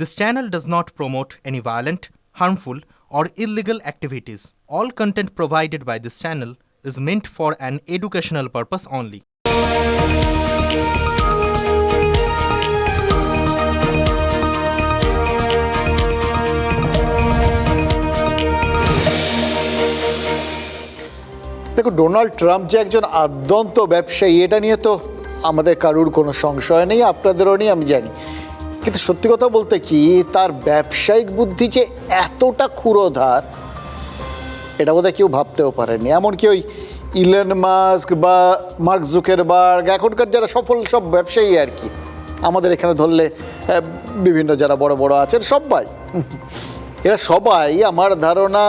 This channel does not promote any violent, harmful, or illegal activities. All content provided by this channel is meant for an educational purpose only. দেখো, Donald Trump যে একজন আদ্যন্ত ব্যবসায়ী এটা নিয়ে তো আমাদের কারুর কোনো সংশয় নেই, আপনাদেরও নেই, আমি জানি। কিন্তু সত্যি কথা বলতে কি, তার ব্যবসায়িক বুদ্ধি যে এতটা ক্ষুরোধার এটা বোধহয় কেউ ভাবতেও পারেনি। এমনকি ওই ইলন মাস্ক বা মার্ক জুকারবার্গ, এখনকার যারা সফল সব ব্যবসায়ী আর কি, আমাদের এখানে ধরলে বিভিন্ন যারা বড় বড় আছেন সবাই, এরা সবাই আমার ধারণা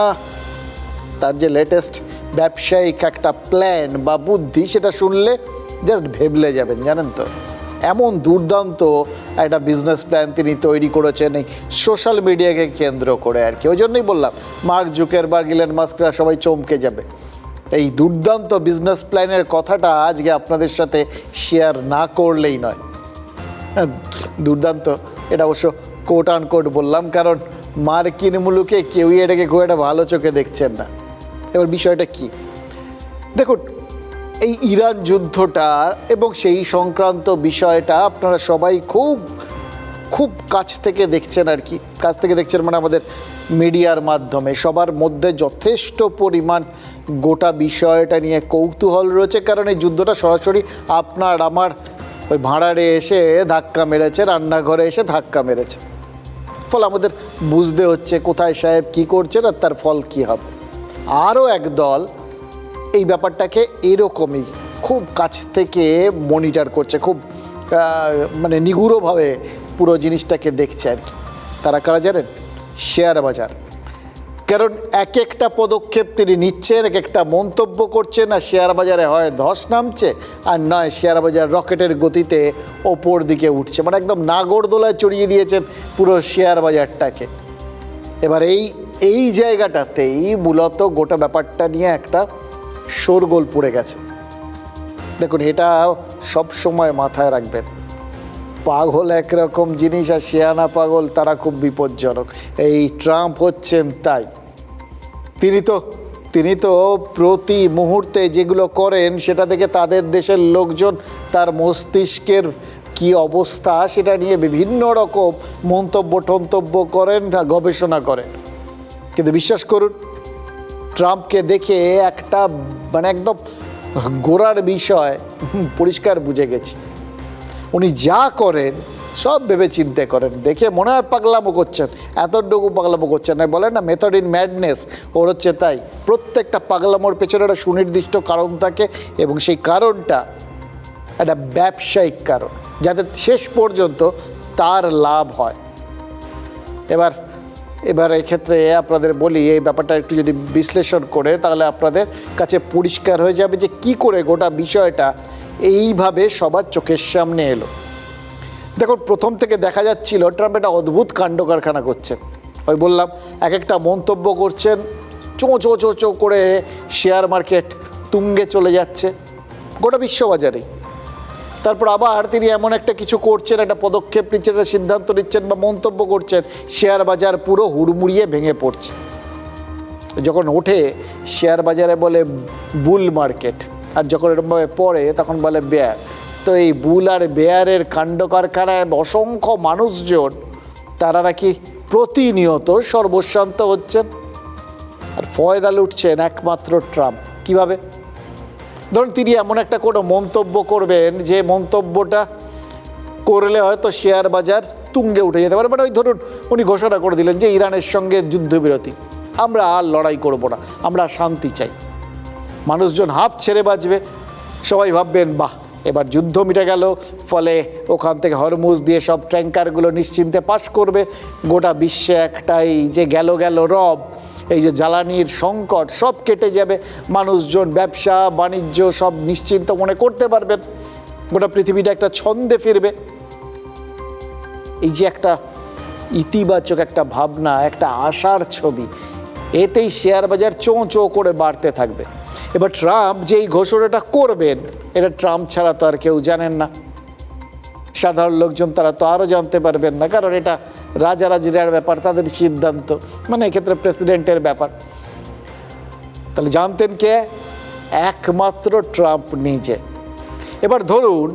তার যে লেটেস্ট ব্যবসায়িক একটা প্ল্যান বা বুদ্ধি সেটা শুনলে জাস্ট ভেবলে যাবেন, জানেন তো। এমন দুর্দান্ত একটা বিজনেস প্ল্যান তিনি তৈরি করেছেন এই সোশ্যাল মিডিয়াকে কেন্দ্র করে আর কি। ওই জন্যই বললাম মার্ক জুকারবার্গ, ইলন মাস্করা সবাই চমকে যাবে। এই দুর্দান্ত বিজনেস প্ল্যানের কথাটা আজকে আপনাদের সাথে শেয়ার না করলেই নয়। দুর্দান্ত এটা অবশ্য কোট আন কোট বললাম, কারণ মার্কিন মুলুকে কেউই এটাকে খুব একটা ভালো চোখে দেখছেন না। এবার বিষয়টা কি দেখুন, এই ইরান যুদ্ধটা এবং সেই সংক্রান্ত বিষয়টা আপনারা সবাই খুব খুব কাছ থেকে দেখছেন আর কি। কাছ থেকে দেখছেন মানে আমাদের মিডিয়ার মাধ্যমে সবার মধ্যে যথেষ্ট পরিমাণ গোটা বিষয়টা নিয়ে কৌতূহল রয়েছে, কারণ এই যুদ্ধটা সরাসরি আপনার আমার ওই ভাঁড়ারে এসে ধাক্কা মেরেছে, রান্নাঘরে এসে ধাক্কা মেরেছে। ফলে আমাদের বুঝতে হচ্ছে কোথায় সাহেব কী করছেন আর তার ফল কী হবে। আরও এক দল এই ব্যাপারটাকে এরকমই খুব কাছ থেকে মনিটর করছে, খুব মানে নিগুড়ভাবে পুরো জিনিসটাকে দেখছে আর কি। তারা কারা জানেন? শেয়ার বাজার। কারণ এক একটা পদক্ষেপ তিনি নিচ্ছেন, এক একটা মন্তব্য করছেন, আর শেয়ার বাজারে হয় ধস নামছে আর নয় শেয়ার বাজার রকেটের গতিতে ওপর দিকে উঠছে, মানে একদম নাগরদোলায় চড়িয়ে দিয়েছেন পুরো শেয়ার বাজারটাকে। এবার এই জায়গাটাতেই মূলত গোটা ব্যাপারটা নিয়ে একটা শোরগোল পড়ে গেছে। দেখুন, এটা সব সময় মাথায় রাখবেন, পাগল একরকম জিনিস আর শিয়ানা পাগল তারা খুব বিপজ্জনক। এই ট্রাম্প হচ্ছেন তাই। তিনি তো প্রতি মুহূর্তে যেগুলো করেন সেটা থেকে তাদের দেশের লোকজন তার মস্তিষ্কের কি অবস্থা সেটা নিয়ে বিভিন্ন রকম মন্তব্য করেন, গবেষণা করেন। কিন্তু বিশ্বাস করুন, ট্রাম্পকে দেখে একটা মানে একদম গোড়ার বিষয় পরিষ্কার বুঝে গেছি। উনি যা করেন সব ভেবে চিন্তে করেন, দেখে মনে হয় পাগলামো করছেন, এতটুকু পাগলামো করছেন না। বলেন না মেথড ইন ম্যাডনেস, ওর হচ্ছে তাই। প্রত্যেকটা পাগলামোর পেছনে একটা সুনির্দিষ্ট কারণ থাকে এবং সেই কারণটা একটা ব্যবসায়িক কারণ, যাতে শেষ পর্যন্ত তার লাভ হয়। এবার এক্ষেত্রে আপনাদের বলি, এই ব্যাপারটা একটু যদি বিশ্লেষণ করে তাহলে আপনাদের কাছে পরিষ্কার হয়ে যাবে যে কি করে গোটা বিষয়টা এইভাবে সবার চোখের সামনে এলো। দেখুন, প্রথম থেকে দেখা যাচ্ছিল ট্রাম্প একটা অদ্ভুত কাণ্ড কারখানা করছেন। ওই বললাম, এক একটা মন্তব্য করছেন, চো করে শেয়ার মার্কেট তুঙ্গে চলে যাচ্ছে গোটা বিশ্ববাজারেই। তারপর আবার তিনি এমন একটা কিছু করছেন, একটা পদক্ষেপ নিচ্ছেন, একটা সিদ্ধান্ত নিচ্ছেন বা মন্তব্য করছেন, শেয়ার বাজার পুরো হুড়মুড়িয়ে ভেঙে পড়ছে। যখন ওঠে শেয়ার বাজারে বলে বুল মার্কেট, আর যখন এরকমভাবে পড়ে তখন বলে বেয়ার। তো এই বুল আর বেয়ারের কাণ্ড কারখানায় অসংখ্য মানুষজন তারা নাকি প্রতিনিয়ত সর্বশান্ত হচ্ছেন আর ফয়দা লুটছেন একমাত্র ট্রাম্প। কীভাবে? ধরুন, তিনি এমন একটা কোনো মন্তব্য করবেন যে মন্তব্যটা করলে হয়তো শেয়ার বাজার তুঙ্গে উঠে যেতে পারে। মানে ওই ধরুন উনি ঘোষণা করে দিলেন যে ইরানের সঙ্গে যুদ্ধবিরতি, আমরা আর লড়াই করব না, আমরা শান্তি চাই। মানুষজন হাঁপ ছেড়ে বাঁচবে, সবাই ভাববেন বাহ এবার যুদ্ধ মিটে গেল, ফলে ওখান থেকে হরমুজ দিয়ে সব ট্যাঙ্কারগুলো নিশ্চিন্তে পাস করবে। গোটা বিশ্বে একটাই যে গেল রব, এই যে জ্বালানির সংকট সব কেটে যাবে, মানুষজন ব্যবসা বাণিজ্য সব নিশ্চিন্ত মনে করতে পারবেন, গোটা পৃথিবীটা একটা ছন্দে ফিরবে। এই যে একটা ইতিবাচক একটা ভাবনা, একটা আশার ছবি, এতেই শেয়ার বাজার চোঁ করে বাড়তে থাকবে। এবার ট্রাম্প যে এই ঘোষণাটা করবেন, এটা ট্রাম্প ছাড়া তো আর কেউ জানেন না। সাধারণ লোকজন তারা তো আরও জানতে পারবেন না, কারণ এটা রাজারাজিরার ব্যাপার, তাদের সিদ্ধান্ত, মানে এক্ষেত্রে প্রেসিডেন্টের ব্যাপার। তাহলে জানতেন কে? একমাত্র ট্রাম্প নিজে। এবার ধরুন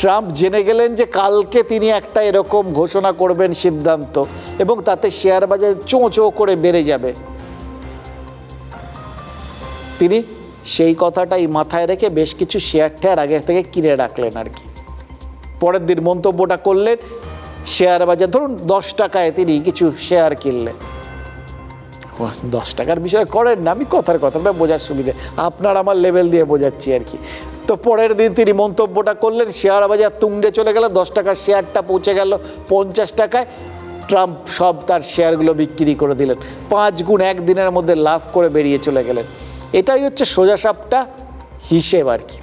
ট্রাম্প জেনে গেলেন যে কালকে তিনি একটা এরকম ঘোষণা করবেন সিদ্ধান্ত, এবং তাতে শেয়ার বাজার চোঁ চোঁ করে বেড়ে যাবে। তিনি সেই কথাটাই মাথায় রেখে বেশ কিছু শেয়ার টেয়ার আগে থেকে কিনে রাখলেন আর কি। পরের দিন মন্তব্যটা করলেন, শেয়ার বাজার ধরুন 10 টাকায় তিনি কিছু শেয়ার কিনলেন। 10 টাকার বিষয় করেন না, আমি কথাটা বোঝার সুবিধে, আপনার আমার লেভেল দিয়ে বোঝাচ্ছি আর কি। তো পরের দিন তিনি মন্তব্যটা করলেন, শেয়ার বাজার তুঙ্গে চলে গেল, 10 টাকার শেয়ারটা পৌঁছে গেল 50 টাকায়। ট্রাম্প সব তার শেয়ারগুলো বিক্রি করে দিলেন, 5 গুণ একদিনের মধ্যে লাভ করে বেরিয়ে চলে গেলেন। এটাই হচ্ছে সোজাসাপটা হিসেব আর কি।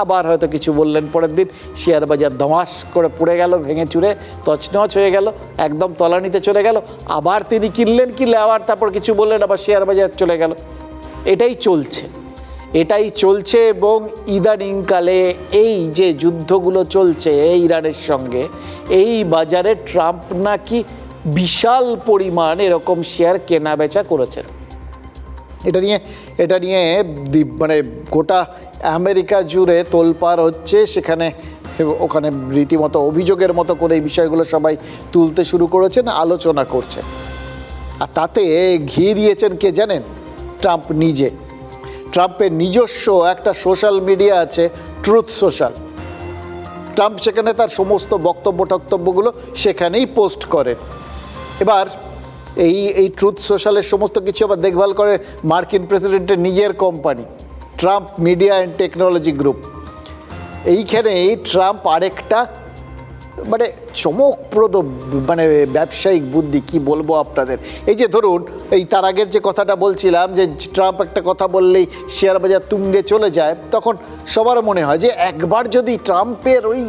আবার হয়তো কিছু বললেন, পরের দিন শেয়ার বাজার ধমাস করে পড়ে গেল, ভেঙে চুরে তছনছ হয়ে গেল, একদম তলানিতে চলে গেল। আবার তিনি কিনলেন, আবার তারপর কিছু বললেন, আবার শেয়ার বাজার চলে গেল। এটাই চলছে এবং ইদানিংকালে এই যে যুদ্ধগুলো চলছে ইরানের সঙ্গে, এই বাজারে ট্রাম্প নাকি বিশাল পরিমাণ এরকম শেয়ার কেনা বেচা করেছেন। এটা নিয়ে মানে গোটা আমেরিকা জুড়ে তোলপাড় হচ্ছে, ওখানে রীতিমতো অভিযোগের মতো করে এই বিষয়গুলো সবাই তুলতে শুরু করেছেন, আলোচনা করছে। আর তাতে ঘি দিয়েছেন কে জানেন? ট্রাম্প নিজে। ট্রাম্পের নিজস্ব একটা সোশ্যাল মিডিয়া আছে, ট্রুথ সোশ্যাল। ট্রাম্প সেখানে তার সমস্ত বক্তব্যগুলো সেখানেই পোস্ট করেন। এবার এই ট্রুথ সোশ্যালের সমস্ত কিছু আবার দেখভাল করে মার্কিন প্রেসিডেন্টের নিজের company, Trump media and technology group. এইখানেই ট্রাম্প আরেকটা মানে চমকপ্রদ মানে ব্যবসায়িক বুদ্ধি, কি বলবো আপনাদের। এই যে ধরুন এই তার আগের যে কথাটা বলছিলাম, যে ট্রাম্প একটা কথা বললেই শেয়ার বাজার তুঙ্গে চলে যায়, তখন সবার মনে হয় যে একবার যদি ট্রাম্পের ওই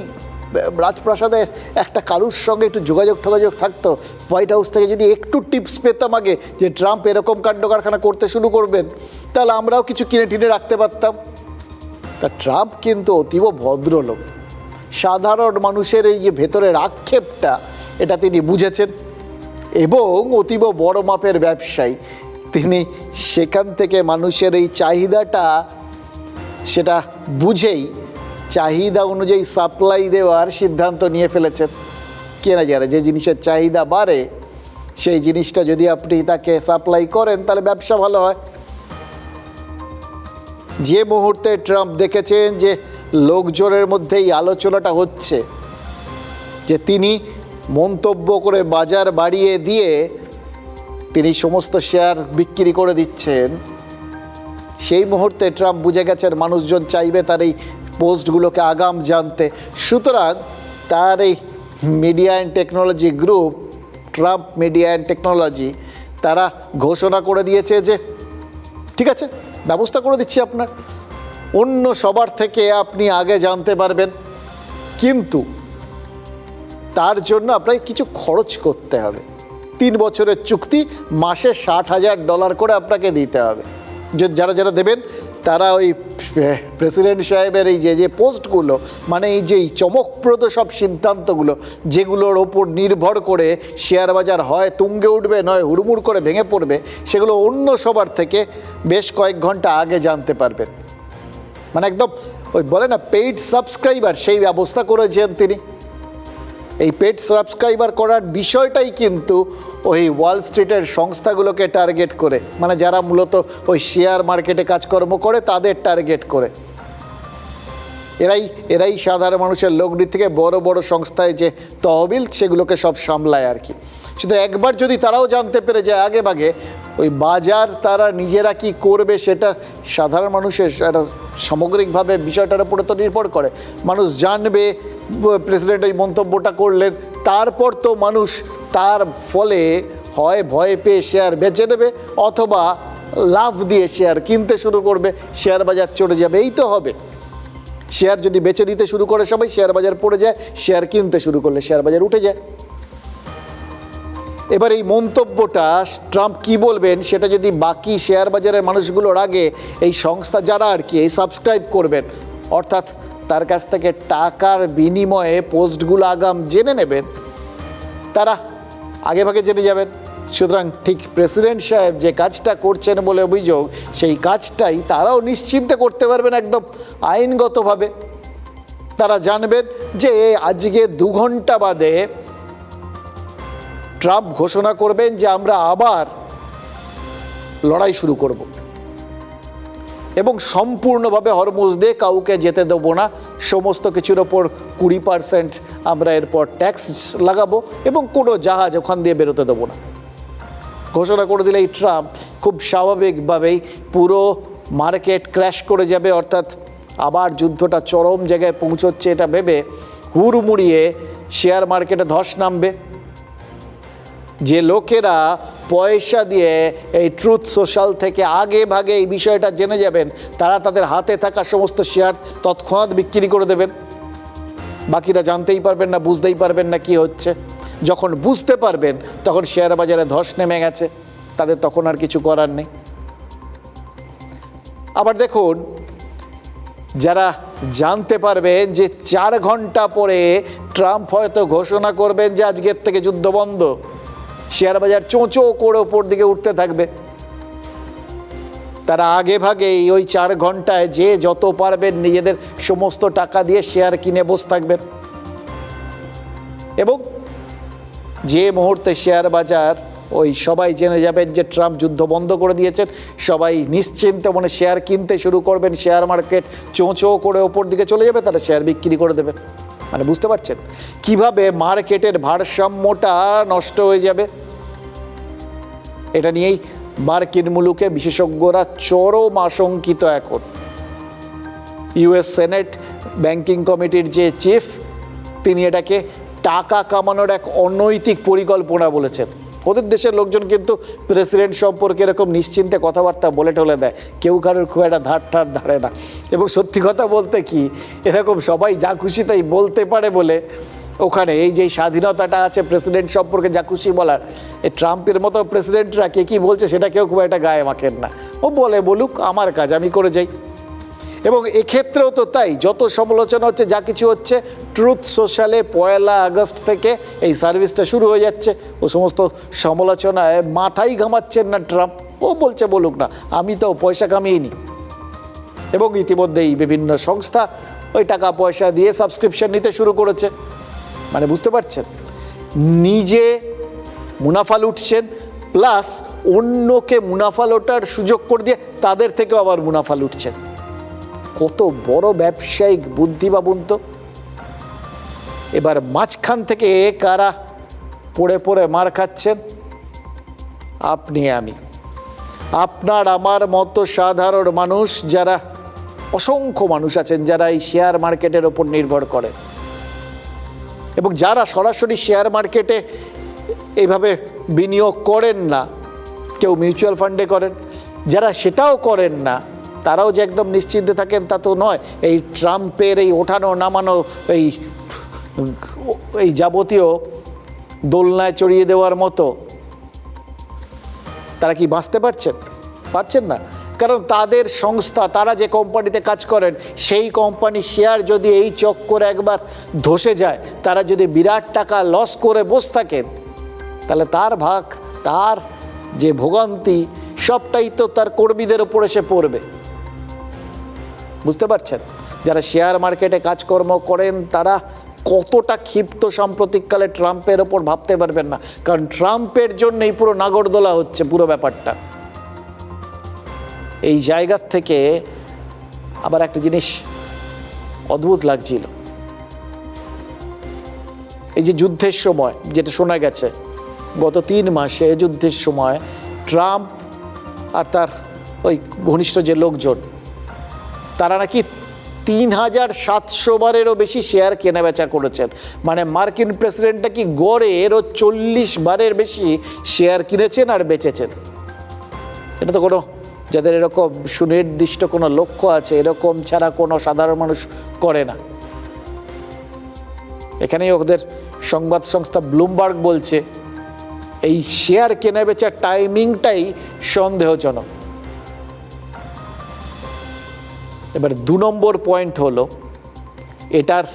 রাজপ্রাসাদের একটা কারুর সঙ্গে একটু যোগাযোগ থাকতো, হোয়াইট হাউস থেকে যদি একটু টিপস পেতাম আগে যে ট্রাম্প এরকম কাণ্ড কারখানা করতে শুরু করবেন, তাহলে আমরাও কিছু কিনে টিনে রাখতে পারতাম। তা ট্রাম্প কিন্তু অতীব ভদ্রলোক, সাধারণ মানুষের এই যে ভেতরের আক্ষেপটা এটা তিনি বুঝেছেন, এবং অতীব বড় মাপের ব্যবসায়ী তিনি। সেখান থেকে মানুষের এই চাহিদাটা সেটা বুঝেই চাহিদা অনুযায়ী সাপ্লাই দেওয়ার সিদ্ধান্ত নিয়ে ফেলেছেন। কেনা যায়, যে জিনিসের চাহিদা বাড়ে সেই জিনিসটা যদি আপনি তাকে সাপ্লাই করেন তাহলে ব্যবসা ভালো হয়। যে মুহূর্তে ট্রাম্প দেখেছেন যে লোকজনের মধ্যে এই আলোচনাটা হচ্ছে যে তিনি মন্তব্য করে বাজার বাড়িয়ে দিয়ে তিনি সমস্ত শেয়ার বিক্রি করে দিচ্ছেন, সেই মুহূর্তে ট্রাম্প বুঝে গেছেন মানুষজন চাইবে তার এই পোস্টগুলোকে আগাম জানতে। সুতরাং তার এই media and technology group, Trump media and technology, তারা ঘোষণা করে দিয়েছে যে ঠিক আছে, ব্যবস্থা করে দিচ্ছি আপনার, অন্য সবার থেকে আপনি আগে জানতে পারবেন, কিন্তু তার জন্য আপনাকে কিছু খরচ করতে হবে। 3 বছরের চুক্তি, মাসে $60,000 করে আপনাকে দিতে হবে। যারা দেবেন তারা ওই প্রেসিডেন্ট সাহেবের এই যে পোস্টগুলো, মানে এই যে চমকপ্রদ সব সিদ্ধান্তগুলো, যেগুলোর ওপর নির্ভর করে শেয়ার বাজার হয় তুঙ্গে উঠবে নয় হুড়মুড় করে ভেঙে পড়বে, সেগুলো অন্য সবার থেকে বেশ কয়েক ঘন্টা আগে জানতে পারবেন। মানে একদম ওই বলে না পেইড সাবস্ক্রাইবার, সেই ব্যবস্থা করেছেন তিনি। এই পেইড সাবস্ক্রাইবার করার বিষয়টাই কিন্তু ওই ওয়াল স্ট্রিটের সংস্থাগুলোকে টার্গেট করে, মানে যারা মূলত ওই শেয়ার মার্কেটে কাজকর্ম করে তাদের টার্গেট করে। এরাই সাধারণ মানুষের লগ্নি থেকে বড় বড় সংস্থায় যে তহবিল সেগুলোকে সব সামলায় আর কি। শুধু একবার যদি তারাও জানতে পেরে যায় আগে ভাগে ওই বাজার তারা নিজেরা কি করবে, সেটা সাধারণ মানুষের একটা সামগ্রিকভাবে বিষয়টার উপরে তো নির্ভর করে। মানুষ জানবে প্রেসিডেন্ট ওই মন্তব্যটা করলেন, তারপর তো মানুষ তার ফলে হয় ভয় পেয়ে শেয়ার বেচে দেবে, অথবা লাভ দিয়ে শেয়ার কিনতে শুরু করবে, শেয়ার বাজার চড়ে যাবে। এই তো হবে। শেয়ার যদি বেচে দিতে শুরু করে সবাই, শেয়ার বাজার পড়ে যায়, শেয়ার কিনতে শুরু করলে শেয়ার বাজার উঠে যায়। এবার এই মন্তব্যটা ট্রাম্প কি বলবেন সেটা যদি বাকি শেয়ার বাজারের মানুষগুলোর আগে এই সংস্থা যারা আর কি এই সাবস্ক্রাইব করবেন, অর্থাৎ তার কাছ থেকে টাকার বিনিময়ে পোস্টগুলো আগাম জেনে নেবেন, তারা আগেভাগে জেনে যাবেন। সুতরাং ঠিক প্রেসিডেন্ট সাহেব যে কাজটা করছেন বলে অভিযোগ, সেই কাজটাই তারাও নিশ্চিন্তে করতে পারবেন একদম আইনগতভাবে। তারা জানবেন যে আজকে 2 ঘন্টা বাদে ট্রাম্প ঘোষণা করবেন যে আমরা আবার লড়াই শুরু করব এবং সম্পূর্ণভাবে হরমুজ দিয়ে কাউকে যেতে দেবো না, সমস্ত কিছুর ওপর 20% আমরা এরপর ট্যাক্স লাগাবো এবং কোনো জাহাজ ওখান দিয়ে বেরোতে দেবো না। ঘোষণা করে দিলেই ট্রাম্প খুব স্বাভাবিকভাবেই পুরো মার্কেট ক্র্যাশ করে যাবে, অর্থাৎ আবার যুদ্ধটা চরম জায়গায় পৌঁছচ্ছে এটা ভেবে হুড়মুড়িয়ে শেয়ার মার্কেটে ধস নামবে। যে লোকেরা পয়সা দিয়ে এই ট্রুথ সোশ্যাল থেকে আগে ভাগে এই বিষয়টা জেনে যাবেন, তারা তাদের হাতে থাকা সমস্ত শেয়ার তৎক্ষণাৎ বিক্রি করে দেবেন। বাকিরা জানতেই পারবেন না, বুঝতেই পারবেন না কি হচ্ছে। যখন বুঝতে পারবেন তখন শেয়ার বাজারে ধস নেমে গেছে, তাদের তখন আর কিছু করার নেই। আবার দেখুন, যারা জানতে পারবেন যে 4 ঘন্টা পরে ট্রাম্প হয়তো ঘোষণা করবেন যে আজকের থেকে যুদ্ধ বন্ধ, শেয়ার বাজার চোঁচো করে ওপর দিকে উঠতে থাকবে। তারা আগে ভাগেই ওই 4 ঘন্টায় যে যত পারবেন নিজেদের সমস্ত টাকা দিয়ে শেয়ার কিনে বসে থাকবেন এবং যে মুহূর্তে শেয়ার বাজার ওই সবাই জেনে যাবেন যে ট্রাম্প যুদ্ধ বন্ধ করে দিয়েছেন, সবাই নিশ্চিন্তে মনে শেয়ার কিনতে শুরু করবেন। শেয়ার মার্কেট চোঁচো করে ওপর দিকে চলে যাবে, তারা শেয়ার বিক্রি করে দেবেন। মানে বুঝতে পারছেন কিভাবে মার্কেটের ভারসাম্যটা নষ্ট হয়ে যাবে। এটা নিয়েই মার্কিন মুলুকে বিশেষজ্ঞরা চরম আশঙ্কিত। এখন ইউএস সেনেট ব্যাংকিং কমিটির যে চিফ, তিনি এটাকে টাকা কামানোর এক অনৈতিক পরিকল্পনা বলেছেন। ওদের দেশের লোকজন কিন্তু প্রেসিডেন্ট সম্পর্কে এরকম নিশ্চিন্তে কথাবার্তা বলে টলে দেয়, কেউ কারোর খুব একটা ধার ধারে না। এবং সত্যি কথা বলতে কি, এরকম সবাই যা খুশি তাই বলতে পারে বলে ওখানে এই যে স্বাধীনতাটা আছে প্রেসিডেন্ট সম্পর্কে যা খুশি বলার, এই ট্রাম্পের মতো প্রেসিডেন্টরা কে কী বলছে সেটা কেউ খুব একটা গায়ে মাখেন না। ও বলে বলুক, আমার কাজ আমি করে যাই। এবং এক্ষেত্রেও তো তাই, যত সমালোচনা হচ্ছে, যা কিছু হচ্ছে, ট্রুথ সোশ্যালে 1 আগস্ট থেকে এই সার্ভিসটা শুরু হয়ে যাচ্ছে। ও সমস্ত সমালোচনায় মাথাই ঘামাচ্ছেন না ট্রাম্প। ও বলছে বলুক না, আমি তো পয়সা কামিয়েই। এবং ইতিমধ্যেই বিভিন্ন সংস্থা ওই টাকা পয়সা দিয়ে সাবস্ক্রিপশন নিতে শুরু করেছে। মানে বুঝতে পারছেন, নিজে মুনাফা লুটছেন, প্লাস অন্যকে মুনাফা লোটার সুযোগ করে দিয়ে তাদের থেকেও আবার মুনাফা লুটছেন। কত বড় ব্যবসায়িক বুদ্ধি ভাবুন তো। এবার মাঝখান থেকে কারা পড়ে পড়ে মার খাচ্ছেন? আপনি, আমি, আপনার আমার মতো সাধারণ মানুষ, যারা অসংখ্য মানুষ আছেন যারা এই শেয়ার মার্কেটের ওপর নির্ভর করে এবং যারা সরাসরি শেয়ার মার্কেটে এইভাবে বিনিয়োগ করেন না, কেউ মিউচুয়াল ফান্ডে করেন, যারা সেটাও করেন না, তারাও যে একদম নিশ্চিন্তে থাকেন তা তো নয়। এই ট্রাম্পের এই ওঠানো নামানো, এই যাবতীয় দোলনায় চড়িয়ে দেওয়ার মতো তারা কি বাঁচতে পারছেন না। কারণ তাদের সংস্থা, তারা যে কোম্পানিতে কাজ করেন, সেই কোম্পানির শেয়ার যদি এই চক্করে একবার ধসে যায়, তারা যদি বিরাট টাকা লস করে বসে থাকেন, তাহলে তার ভাগ, তার যে ভোগান্তি, সবটাই তো তার কর্মীদের ওপর এসে পড়বে। বুঝতে পারছেন, যারা শেয়ার মার্কেটে কাজকর্ম করেন তারা কতটা ক্ষিপ্ত সাম্প্রতিককালে ট্রাম্পের ওপর ভাবতে পারবেন না। কারণ ট্রাম্পের জন্যই পুরো নাগরদোলা হচ্ছে পুরো ব্যাপারটা। এই জায়গার থেকে আবার একটা জিনিস অদ্ভুত লাগছিল, এই যে যুদ্ধের সময় যেটা শোনা গেছে গত 3 মাসে, যুদ্ধের সময় ট্রাম্প আর তার ওই ঘনিষ্ঠ যে লোকজন, তারা নাকি 3700 বারেরও বেশি শেয়ার কেনাবেচা করেছেন। মানে মার্কিন প্রেসিডেন্টটা কি গড়ে এরও 40 বারের বেশি শেয়ার কিনেছেন আর বেচেছেন। এটা তো কোনো, যাদের এরকম সুনির্দিষ্ট কোনো লক্ষ্য আছে, এরকম ছাড়া কোনো সাধারণ মানুষ করে না। এখানেই ওদের সংবাদ সংস্থা ব্লুমবার্গ বলছে এই শেয়ার কেনাবেচার টাইমিংটাই সন্দেহজনক। এবার 2 নম্বর পয়েন্ট হলো, এটার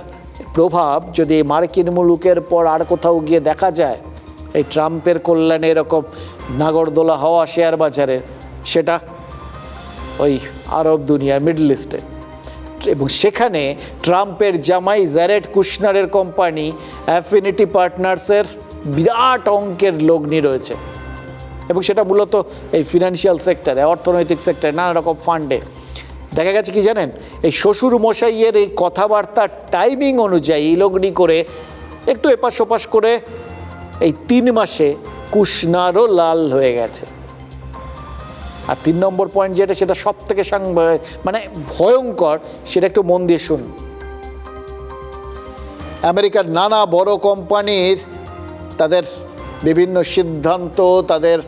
প্রভাব যদি মার্কিন মুলুকের পর আর কোথাও গিয়ে দেখা যায়, এই ট্রাম্পের কল্যাণে এরকম নাগরদোলা হওয়া শেয়ার বাজারে, সেটা ওই আরব দুনিয়া, মিডল ইস্টে, এবং সেখানে ট্রাম্পের জামাই জ্যারেড কুশনারের কোম্পানি অ্যাফিনিটি পার্টনার্সের বিরাট অঙ্কের লগ্নি রয়েছে, এবং সেটা মূলত এই ফিনান্সিয়াল সেক্টরে, অর্থনৈতিক সেক্টরে, নানা রকম ফান্ডে। দেখা গেছে কি জানেন, এই শ্বশুর মশাইয়ের এই কথাবার্তার টাইমিং অনুযায়ী লগ্নি করে একটু এপাশ ওপাশ করে এই 3 মাসে কুশনারও লাল হয়ে গেছে। আর 3 নম্বর পয়েন্ট যেটা, সেটা সব থেকে মানে ভয়ঙ্কর, সেটা একটু মন দিয়ে শুনুন। আমেরিকার নানা বড় কোম্পানির তাদের বিভিন্ন সিদ্ধান্ত, তাদের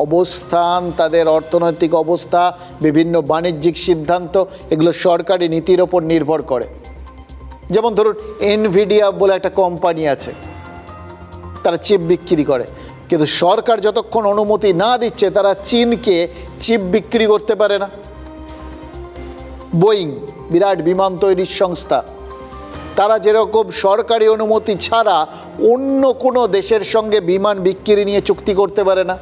অবস্থান, তাদের অর্থনৈতিক অবস্থা, বিভিন্ন বাণিজ্যিক সিদ্ধান্ত, এগুলো সরকারি নীতির ওপর নির্ভর করে। যেমন ধরুন এনভিডিয়া বলে একটা কোম্পানি আছে, তারা চিপ বিক্রি করে, কিন্তু সরকার যতক্ষণ অনুমতি না দিচ্ছে তারা চীনকে চিপ বিক্রি করতে পারে না। বোয়িং, বিরাট বিমান তৈরির সংস্থা, তারা যেরকম সরকারি অনুমতি ছাড়া অন্য কোনো দেশের সঙ্গে বিমান বিক্রি নিয়ে চুক্তি করতে পারে না।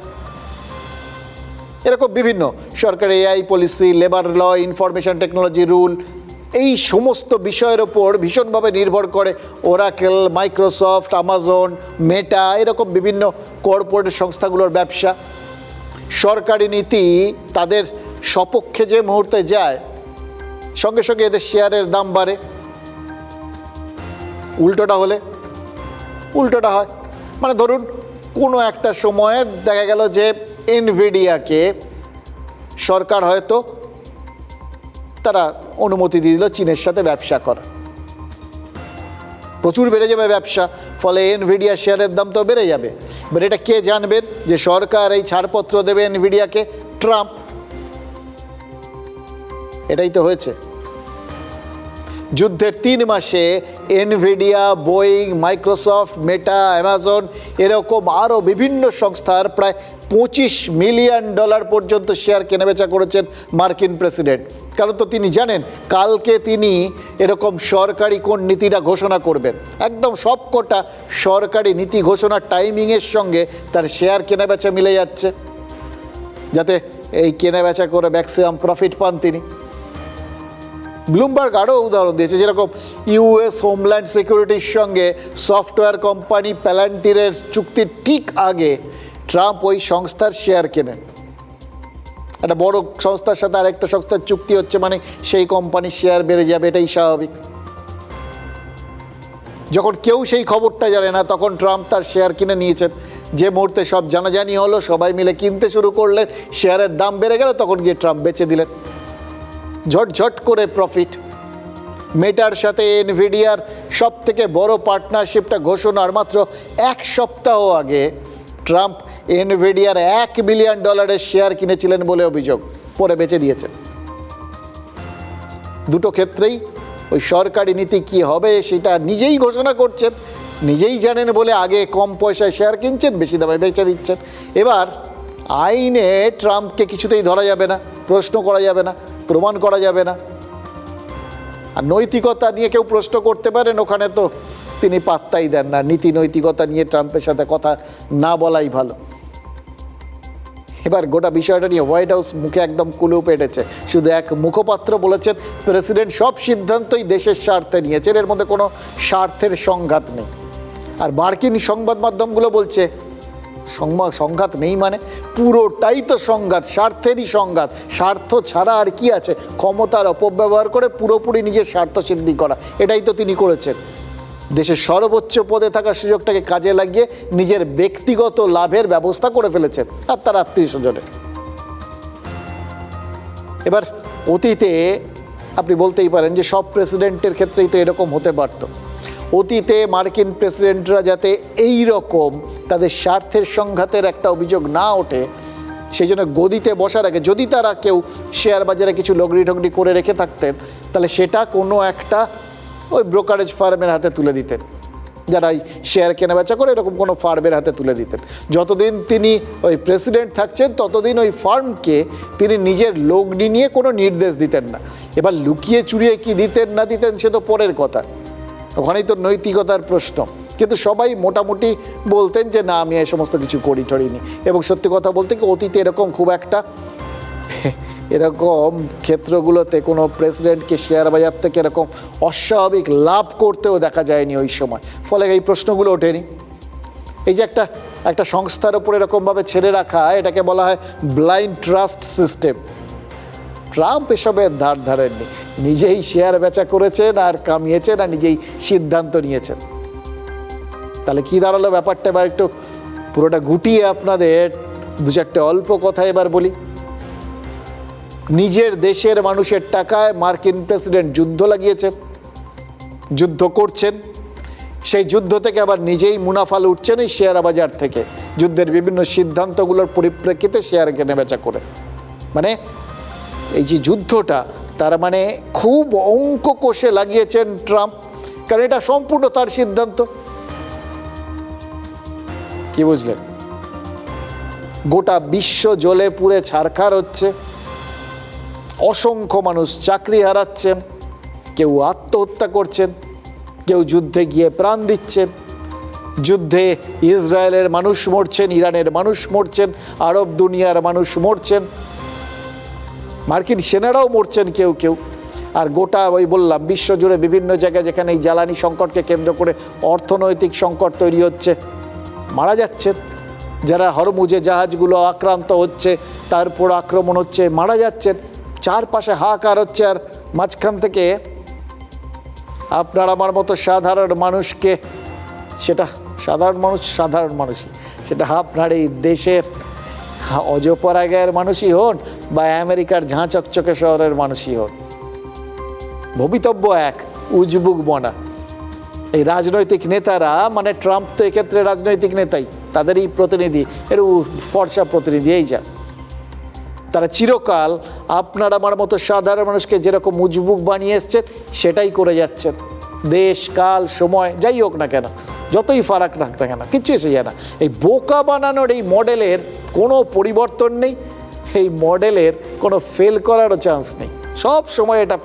এরকম বিভিন্ন সরকারি AI policy, labour law, information technology rule, এই সমস্ত বিষয়ের ওপর ভীষণভাবে নির্ভর করে ওরাকেল, মাইক্রোসফট, আমাজন, মেটা, এরকম বিভিন্ন কর্পোরেট সংস্থাগুলোর ব্যবসা। সরকারি নীতি তাদের সপক্ষে যে মুহূর্তে যায়, সঙ্গে সঙ্গে এদের শেয়ারের দাম বাড়ে। উল্টোটা হলে উল্টোটা হয়। মানে ধরুন কোনো একটা সময়ে দেখা গেল যে এনভিডিয়াকে সরকার হয়তো তারা অনুমতি দিয়ে দিল চীনের সাথে ব্যবসা করা, প্রচুর বেড়ে যাবে ব্যবসা, ফলে এনভিডিয়া শেয়ারের দাম তো বেড়ে যাবে। এবার এটা কে জানবেন যে সরকার এই ছাড়পত্র দেবে এনভিডিয়াকে? ট্রাম্প। এটাই তো হয়েছে। যুদ্ধের 3 মাসে এনভিডিয়া, বোয়িং, মাইক্রোসফট, মেটা, অ্যামাজন, এরকম আরও বিভিন্ন সংস্থার প্রায় $25 মিলিয়ন পর্যন্ত শেয়ার কেনাবেচা করেছেন মার্কিন প্রেসিডেন্ট। কারণ তো তিনি জানেন কালকে তিনি এরকম সরকারি কোন নীতিটা ঘোষণা করবেন। একদম সবকটা সরকারি নীতি ঘোষণার টাইমিংয়ের সঙ্গে তার শেয়ার কেনাবেচা মিলে যাচ্ছে, যাতে এই কেনাবেচা করে ম্যাক্সিমাম প্রফিট পান তিনি। ব্লুমবার্গ আরও উদাহরণ দিয়েছে, যেরকম ইউএস হোমল্যান্ড সিকিউরিটির সঙ্গে সফটওয়্যার কোম্পানি প্যালান্টিরের চুক্তির ঠিক আগে ট্রাম্প ওই সংস্থার শেয়ার কেনেন। একটা বড় সংস্থার সাথে আরেকটা সংস্থার চুক্তি হচ্ছে মানে সেই কোম্পানির শেয়ার বেড়ে যাবে, এটাই স্বাভাবিক। যখন কেউ সেই খবরটা জানে না তখন ট্রাম্প তার শেয়ার কিনে নিয়েছেন। যে মুহূর্তে সব জানাজানি হলো, সবাই মিলে কিনতে শুরু করলেন, শেয়ারের দাম বেড়ে গেল, তখন গিয়ে ট্রাম্প বেচে দিলেন, ঝটঝট করে প্রফিট। মেটার সাথে এনভিডিয়ার সব থেকে বড় পার্টনারশিপটা ঘোষণার মাত্র 1 সপ্তাহ আগে ট্রাম্প এনভিডিয়ার $1 বিলিয়ন শেয়ার কিনেছিলেন বলে অভিযোগ, পরে বেচে দিয়েছেন। দুটো ক্ষেত্রেই ওই সরকারি নীতি কি হবে সেটা নিজেই ঘোষণা করছেন, নিজেই জানেন বলে আগে কম পয়সায় শেয়ার কিনছেন, বেশি দামে বেচে দিচ্ছেন। এবার আইনে ট্রাম্পকে কিছুতেই ধরা যাবে না, প্রশ্ন করা যাবে না, প্রমাণ করা যাবে না। আর নৈতিকতা নিয়ে কেউ প্রশ্ন করতে পারেন, ওখানে তো তিনি পাত্তাই দেন না। নীতি নৈতিকতা নিয়ে ট্রাম্পের সাথে কথা না বলাই ভালো। এবার গোটা বিষয়টা নিয়ে হোয়াইট হাউস মুখে একদম কুলুপ এঁটেছে। শুধু এক মুখপাত্র বলেছেন প্রেসিডেন্ট সব সিদ্ধান্তই দেশের স্বার্থে নিয়েছেন, এর মধ্যে কোনো স্বার্থের সংঘাত নেই। আর মার্কিন সংবাদ মাধ্যমগুলো বলছে সংঘাত নেই, মানে পুরোটাই তো সংঘাত, স্বার্থেরই সংঘাত। স্বার্থ ছাড়া আর কি আছে? ক্ষমতার অপব্যবহার করে পুরোপুরি নিজের স্বার্থ সিদ্ধি করা, এটাই তো তিনি করেছেন। দেশের সর্বোচ্চ পদে থাকার সুযোগটাকে কাজে লাগিয়ে নিজের ব্যক্তিগত লাভের ব্যবস্থা করে ফেলেছেন আর তার আত্মীয় স্বজনের। এবার অতীতে আপনি বলতেই পারেন যে সব প্রেসিডেন্টের ক্ষেত্রেই তো এরকম হতে পারত। অতীতে মার্কিন প্রেসিডেন্টরা যাতে এই রকম তাদের স্বার্থের সংঘাতের একটা অভিযোগ না ওঠে, সেই জন্য গদিতে বসার আগে যদি তারা কেউ শেয়ার বাজারে কিছু লগ্নি ঠগনি করে রেখে থাকতেন, তাহলে সেটা কোনো একটা ওই ব্রোকারেজ ফার্মের হাতে তুলে দিতেন, যারা ওই শেয়ার কেনাবেচা করে এরকম কোনো ফার্মের হাতে তুলে দিতেন। যতদিন তিনি ওই প্রেসিডেন্ট থাকছেন ততদিন ওই ফার্মকে তিনি নিজের লগ্নি নিয়ে কোনো নির্দেশ দিতেন না। এবার লুকিয়ে চুরিয়ে কি দিতেন না দিতেন সে তো পরের কথা, ওখানেই তো নৈতিকতার প্রশ্ন। কিন্তু সবাই মোটামুটি বলতেন যে না, আমি এই সমস্ত কিছু করি টরিনি। এবং সত্যি কথা বলতে কি, অতীতে এরকম খুব একটা এরকম ক্ষেত্রগুলোতে কোনো প্রেসিডেন্টকে শেয়ার বাজার থেকে এরকম অস্বাভাবিক লাভ করতেও দেখা যায়নি ওই সময়। ফলে এই প্রশ্নগুলো ওঠেনি। এই যে একটা সংস্থার ওপর এরকমভাবে ছেড়ে রাখা, এটাকে বলা হয় ব্লাইন্ড ট্রাস্ট সিস্টেম। ট্রাম্প এসবের ধার ধারেননি, নিজেই শেয়ার বেচা করেছেন আর কামিয়েছেন আর নিজেই সিদ্ধান্ত নিয়েছেন। তাহলে কি দাঁড়ালো ব্যাপারটা? এবার একটু পুরোটা গুটিয়ে আপনাদের দু চারটে অল্প কথা এবার বলি। নিজের দেশের মানুষের টাকায় মার্কিন প্রেসিডেন্ট যুদ্ধ লাগিয়েছেন, যুদ্ধ করছেন, সেই যুদ্ধ থেকে আবার নিজেই মুনাফা লুটছেন এই শেয়ার বাজার থেকে, যুদ্ধের বিভিন্ন সিদ্ধান্তগুলোর পরিপ্রেক্ষিতে শেয়ার কেনা বেচা করে। মানে এই যে যুদ্ধটা, তার মানে খুব অঙ্ক কষে লাগিয়েছেন ট্রাম্প, কারণ এটা সম্পূর্ণ তার সিদ্ধান্ত। কি বুঝলেন? গোটা বিশ্ব জ্বলে পুড়ে ছারখার হচ্ছে, অসংখ্য মানুষ চাকরি হারাচ্ছেন, কেউ আত্মহত্যা করছেন, কেউ যুদ্ধে গিয়ে প্রাণ দিচ্ছেন। যুদ্ধে ইসরায়েলের মানুষ মরছেন, ইরানের মানুষ মরছেন, আরব দুনিয়ার মানুষ মরছেন, মার্কিন সেনারাও মরছেন কেউ কেউ। আর গোটা ওই বললাম বিশ্বজুড়ে বিভিন্ন জায়গায় যেখানে এই জ্বালানি সংকটকে কেন্দ্র করে অর্থনৈতিক সংকট তৈরি হচ্ছে, মারা যাচ্ছেন। যারা হরমুজে জাহাজগুলো আক্রান্ত হচ্ছে, তারপর আক্রমণ হচ্ছে, মারা যাচ্ছেন। চারপাশে হাহাকার হচ্ছে, আর মাঝখান থেকে আপনার আমার মতো সাধারণ মানুষকে, সেটা সাধারণ মানুষই, সেটা আপনার এই দেশের অজপরাগায়ের মানুষই হন বা আমেরিকার ঝাঁ চকচকে শহরের মানুষই হন, ভবিতব্য এক, উজবুক বনা। এই রাজনৈতিক নেতারা, মানে ট্রাম্প তো এক্ষেত্রে রাজনৈতিক নেতাই, তাদেরই প্রতিনিধি, একটু ফর্সা প্রতিনিধি, এই যা তারা চিরকাল আপনার আমার মতো সাধারণ মানুষকে যেরকম উজবুক বানিয়ে এসছেন সেটাই করে যাচ্ছেন। দেশ, কাল, সময় যাই হোক না কেন, যতই ফারাক না কেন, কিচ্ছু এসে যায় না। এই বোকা বানানোর এই মডেলের কোনো পরিবর্তন নেই, এই মডেলের কোনো ফেল করারও চান্স নেই, সব সময় এটা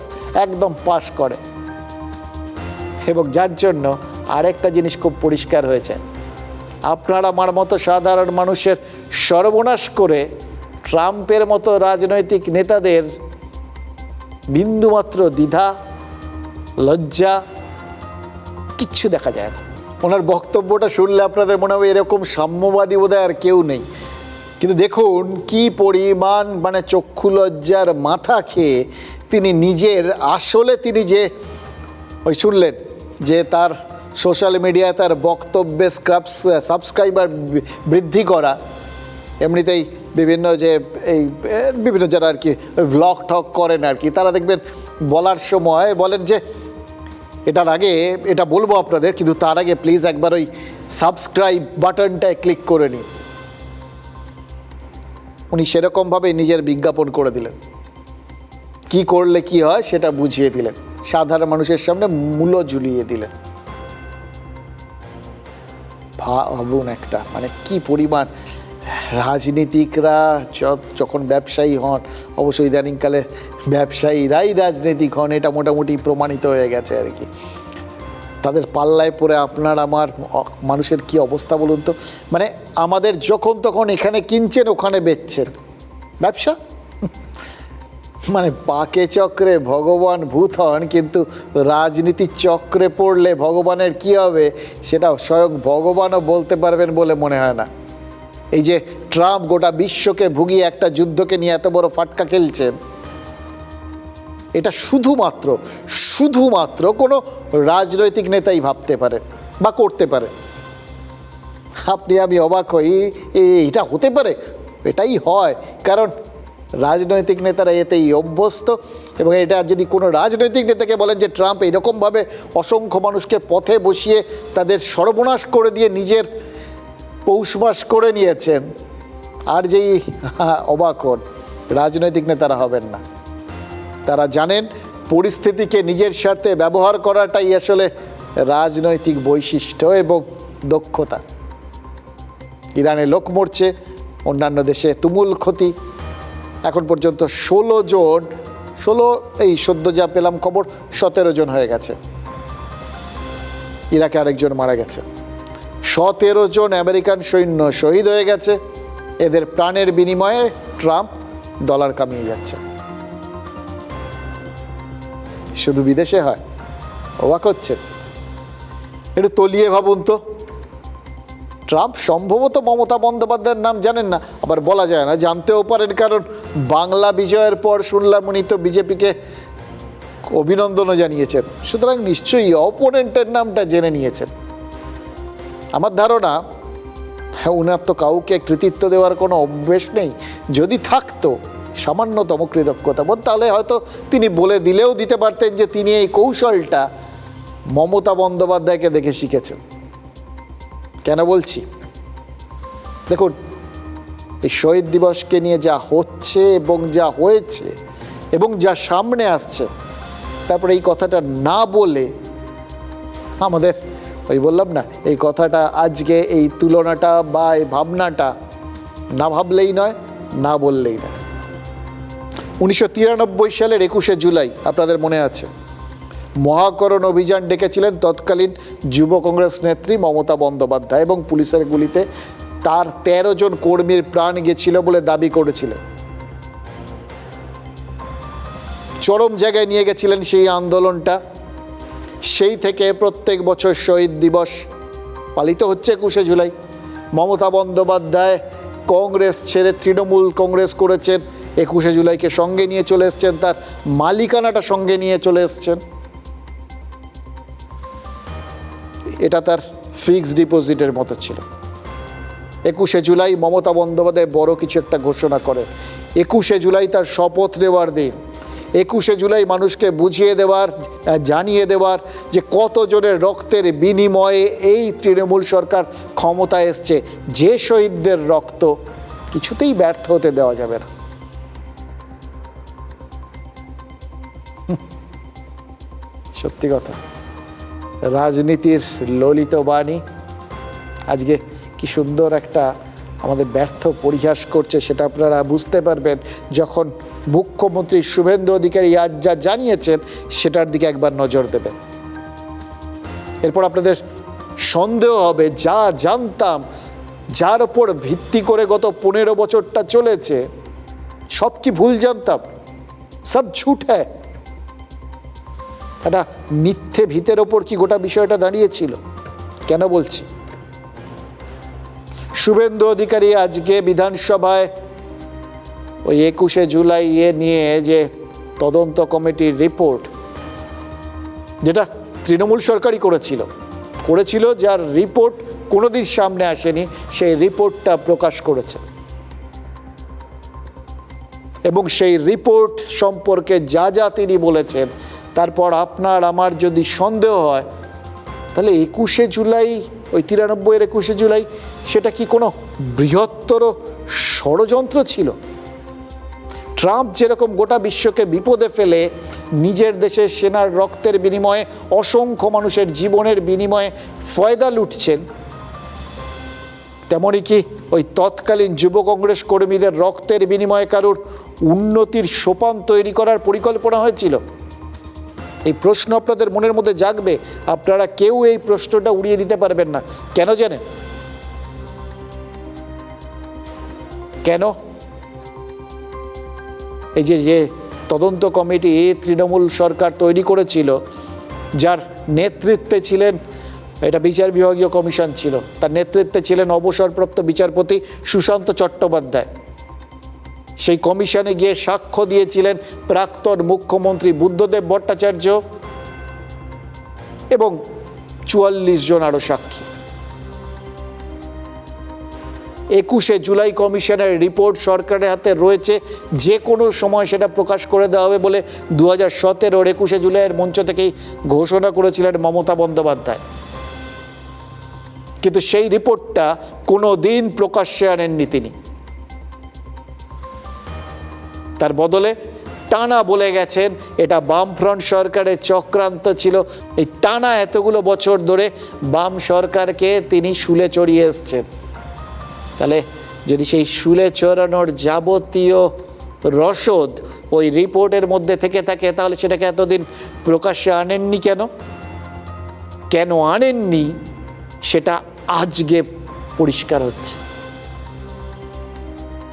একদম পাস করে। এবং যার জন্য আরেকটা জিনিস খুব পরিষ্কার হয়েছে, আপনার আমার মতো সাধারণ মানুষের সর্বনাশ করে ট্রাম্পের মতো রাজনৈতিক নেতাদের বিন্দুমাত্র দ্বিধা, লজ্জা কিচ্ছু দেখা যায় না। ওনার বক্তব্যটা শুনলে আপনাদের মনে হবে এরকম সাম্যবাদী বোধহয় আর কেউ নেই। কিন্তু দেখুন কি পরিমাণ মানে চক্ষু লজ্জার মাথা খেয়ে তিনি নিজের, আসলে তিনি যে ওই শুনলেন যে তার সোশ্যাল মিডিয়ায় তার বক্তব্যে সাবস্ক্রাইবার বৃদ্ধি করা, এমনিতেই বিভিন্ন যে এই বিভিন্ন যারা আর কি ভ্লগ ঠক করেন আর কি, তারা দেখবেন বলার সময় বলেন যে এটার আগে এটা বলবো আপনাদের, কিন্তু তার আগে প্লিজ একবার ওই সাবস্ক্রাইব বাটনটায় ক্লিক করে নিন। উনি সেরকমভাবে নিজের বিজ্ঞাপন করে দিলেন, কি করলে কি হয় সেটা বুঝিয়ে দিলেন, সাধারণ মানুষের সামনে মূল্য ঝুলিয়ে দিলেন। ভাবুন একটা, মানে কি পরিমাণ রাজনীতিকরা যখন ব্যবসায়ী হন, অবশ্যই ইদানিংকালে ব্যবসায়ীরাই রাজনীতিক হন, এটা মোটামুটি প্রমাণিত হয়ে গেছে আর কি। তাদের পাল্লায় পড়ে আপনার আমার মানুষের কি অবস্থা বলুন তো। মানে আমাদের যখন তখন এখানে কিনছেন ওখানে বেচছেন, ব্যবসা। মানে পাকে চক্রে ভগবান ভূত হন, কিন্তু রাজনীতির চক্রে পড়লে ভগবানের কি হবে সেটা স্বয়ং ভগবানও বলতে পারবেন বলে মনে হয় না। এই যে ট্রাম্প গোটা বিশ্বকে ভুগিয়ে একটা যুদ্ধকে নিয়ে এত বড় ফাটকা খেলছেন, এটা শুধুমাত্র কোনো রাজনৈতিক নেতাই ভাবতে পারেন বা করতে পারে। আপনি আমি অবাক হই, এটা হতে পারে, এটাই হয়, কারণ রাজনৈতিক নেতারা এতেই অভ্যস্ত। এবং এটা যদি কোনো রাজনৈতিক নেতাকে বলেন যে ট্রাম্প এরকমভাবে অসংখ্য মানুষকে পথে বসিয়ে তাদের সর্বনাশ করে দিয়ে নিজের পৌষমাস করে নিয়েছেন, আর যেই অবাক হন, রাজনৈতিক নেতারা হবেন না। তারা জানেন পরিস্থিতিকে নিজের স্বার্থে ব্যবহার করাটাই আসলে রাজনৈতিক বৈশিষ্ট্য এবং দক্ষতা। ইরানে লোক মরছে, অন্যান্য দেশে তুমুল ক্ষতি। এখন পর্যন্ত 16 এই সদ্য যা পেলাম খবর 17 জন হয়ে গেছে। ইরাকে আরেকজন মারা গেছে, 17 জন আমেরিকান সৈন্য শহীদ হয়ে গেছে। এদের প্রাণের বিনিময়ে ট্রাম্প ডলার কামিয়ে যাচ্ছে। শুধু বিদেশে হয়? অবাক হচ্ছে? একটু তলিয়ে ভাবুন তো। ট্রাম্প সম্ভবত মমতা বন্দ্যোপাধ্যায়ের নাম জানেন না, আবার বলা যায় না, জানতেও পারেন, কারণ বাংলা বিজয়ের পর শুনলাম উনি তো বিজেপিকে অভিনন্দনও জানিয়েছেন, সুতরাং নিশ্চয়ই অপোনেন্টের নামটা জেনে নিয়েছেন। আমার ধারণা উনার তো কাউকে কৃতিত্ব দেওয়ার কোনো অভ্যেস নেই। যদি থাকতো সামান্যতম কৃতজ্ঞতা বোধ, তাহলে হয়তো তিনি বলে দিলেও দিতে পারতেন যে তিনি এই কৌশলটা মমতা বন্দ্যোপাধ্যায়কে দেখে শিখেছেন। কেন বলছি? দেখুন, এই শহীদ দিবসকে নিয়ে যা হচ্ছে এবং যা হয়েছে এবং যা সামনে আসছে, তারপরে এই কথাটা না বলে আমাদের, ওই বললাম না, এই কথাটা আজকে এই তুলনাটা বা এই ভাবনাটা না ভাবলেই নয়, না বললেই নয়। 1993 সালের 21শে জুলাই আপনাদের মনে আছে, মহাকরণ অভিযান ডেকেছিলেন তৎকালীন যুব কংগ্রেস নেত্রী মমতা বন্দ্যোপাধ্যায় এবং পুলিশের গুলিতে তার 13 জন কর্মীর প্রাণ গেছিল বলে দাবি করেছিলেন। চরম জায়গায় নিয়ে গেছিলেন সেই আন্দোলনটা। সেই থেকে প্রত্যেক বছর শহীদ দিবস পালিত হচ্ছে 21শে জুলাই। মমতা বন্দ্যোপাধ্যায় কংগ্রেস ছেড়ে তৃণমূল কংগ্রেস করেছেন, 21শে জুলাইকে সঙ্গে নিয়ে চলে এসছেন, তার মালিকানাটা সঙ্গে নিয়ে চলে এসছেন। এটা তার ফিক্সড ডিপোজিটের মতো ছিল। 21শে জুলাই মমতা বন্দ্যোপাধ্যায় বড় কিছু একটা ঘোষণা করেন। 21শে জুলাই তার শপথ নেওয়ার দিন। 21শে জুলাই মানুষকে বুঝিয়ে দেওয়ার, জানিয়ে দেওয়ার যে কতজনের রক্তের বিনিময়ে এই তৃণমূল সরকার ক্ষমতায় এসছে, যে শহীদদের রক্ত কিছুতেই ব্যর্থ হতে দেওয়া যাবে না। সত্যি কথা, রাজনীতির ললিত বাণী আজকে কি সুন্দর একটা আমাদের ব্যর্থ পরিহাস করছে, সেটা আপনারা বুঝতে পারবেন যখন মুখ্যমন্ত্রী শুভেন্দু অধিকারী আজ যা জানিয়েছেন সেটার দিকে একবার নজর দেবেন। এরপর আপনাদের সন্দেহ হবে, যা জানতাম, যার ওপর ভিত্তি করে গত 15 বছরটা চলেছে, সব কি ভুল জানতাম? সব ঝুট হ্যায়। একটা মিথ্যে ভিতের ওপর কি গোটা বিষয়টা দাঁড়িয়েছিল? কেন বলছি? শুভেন্দু অধিকারী আজকে বিধানসভায় ওই 21শে জুলাই নিয়ে যে তদন্ত কমিটির রিপোর্ট, যেটা তৃণমূল সরকারই করেছিল, যার রিপোর্ট কোনোদিন সামনে আসেনি, সেই রিপোর্টটা প্রকাশ করেছে। এবং সেই রিপোর্ট সম্পর্কে যা যা তিনি বলেছেন, তারপর আপনার আমার যদি সন্দেহ হয়, তাহলে 21শে জুলাই, ওই 93-এর 21শে জুলাই, সেটা কি কোনো বৃহত্তর ষড়যন্ত্র ছিল? ট্রাম্প যেরকম গোটা বিশ্বকে বিপদে ফেলে নিজের দেশের সেনার রক্তের বিনিময়ে, অসংখ্য মানুষের জীবনের বিনিময়ে ফয়দা লুটছেন, তেমনই কি ওই তৎকালীন যুব কংগ্রেস কর্মীদের রক্তের বিনিময়ে কারোর উন্নতির সোপান তৈরি করার পরিকল্পনা হয়েছিল? এই প্রশ্ন আপনাদের মনের মধ্যে জাগবে। আপনারা কেউ এই প্রশ্নটা উড়িয়ে দিতে পারবেন না। কেন জানেন? কেন? এই যে তদন্ত কমিটি তৃণমূল সরকার তৈরি করেছিল, যার নেতৃত্বে ছিলেন, এটা বিচার বিভাগীয় কমিশন ছিল, তার নেতৃত্বে ছিলেন অবসরপ্রাপ্ত বিচারপতি সুশান্ত চট্টোপাধ্যায়। সেই কমিশনে গিয়ে সাক্ষ্য দিয়েছিলেন প্রাক্তন মুখ্যমন্ত্রী বুদ্ধদেব ভট্টাচার্য এবং 44 জন আরও সাক্ষী। 21শে জুলাই কমিশনের রিপোর্ট সরকারের হাতে রয়েছে, যে কোনো সময় সেটা প্রকাশ করে দেওয়া হবে বলে 2017-র 21শে জুলাইয়ের মঞ্চ থেকেই ঘোষণা করেছিলেন মমতা বন্দ্যোপাধ্যায়। কিন্তু সেই রিপোর্টটা কোনো দিন প্রকাশ্যে আনেননি তিনি। তার বদলে টানা বলে গেছেন এটা বামফ্রন্ট সরকারের চক্রান্ত ছিল। এই টানা এতগুলো বছর ধরে বাম সরকারকে তিনি শুলে চড়িয়ে এসছেন। তাহলে যদি সেই শুলে চড়ানোর যাবতীয় রসদ ওই রিপোর্টের মধ্যে থেকে থাকে, তাহলে সেটাকে এতদিন প্রকাশ্যে আনেননি কেন? কেন আনেননি সেটা আজকে পরিষ্কার হচ্ছে।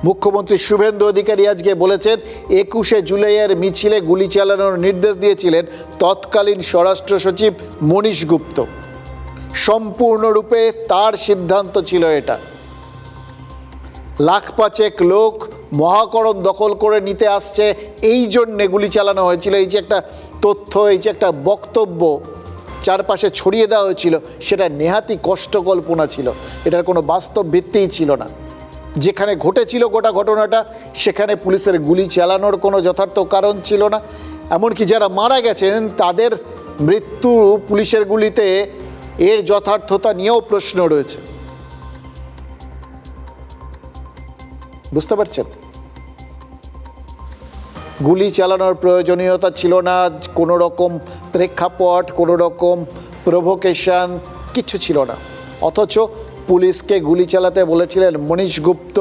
মুখ্যমন্ত্রী শুভেন্দু অধিকারী আজকে বলেছেন 21শে জুলাইয়ের মিছিলে গুলি চালানোর নির্দেশ দিয়েছিলেন তৎকালীন স্বরাষ্ট্র সচিব মনীশ গুপ্ত। সম্পূর্ণরূপে তার সিদ্ধান্ত ছিল এটা। লাখ পাঁচেক লোক মহাকরণ দখল করে নিতে আসছে, এই জন্যে গুলি চালানো হয়েছিল। এই যে একটা তথ্য, এই যে একটা বক্তব্য চারপাশে ছড়িয়ে দেওয়া হয়েছিল, সেটা নেহাতি কষ্টকল্পনা ছিল, এটার কোনো বাস্তব ভিত্তিই ছিল না। যেখানে ঘটেছিল গোটা ঘটনাটা, সেখানে পুলিশের গুলি চালানোর কোনো যথার্থ কারণ ছিল না। এমনকি যারা মারা গেছেন তাদের মৃত্যু পুলিশের গুলিতে, এর যথার্থতা নিয়েও প্রশ্ন রয়েছে। বুঝতে পারছেন? গুলি চালানোর প্রয়োজনীয়তা ছিল না, কোনো রকম প্রেক্ষাপট, কোনো রকম প্রভোকেশন কিচ্ছু ছিল না। অথচ পুলিশকে গুলি চালাতে বলেছিলেন মনীশ গুপ্ত,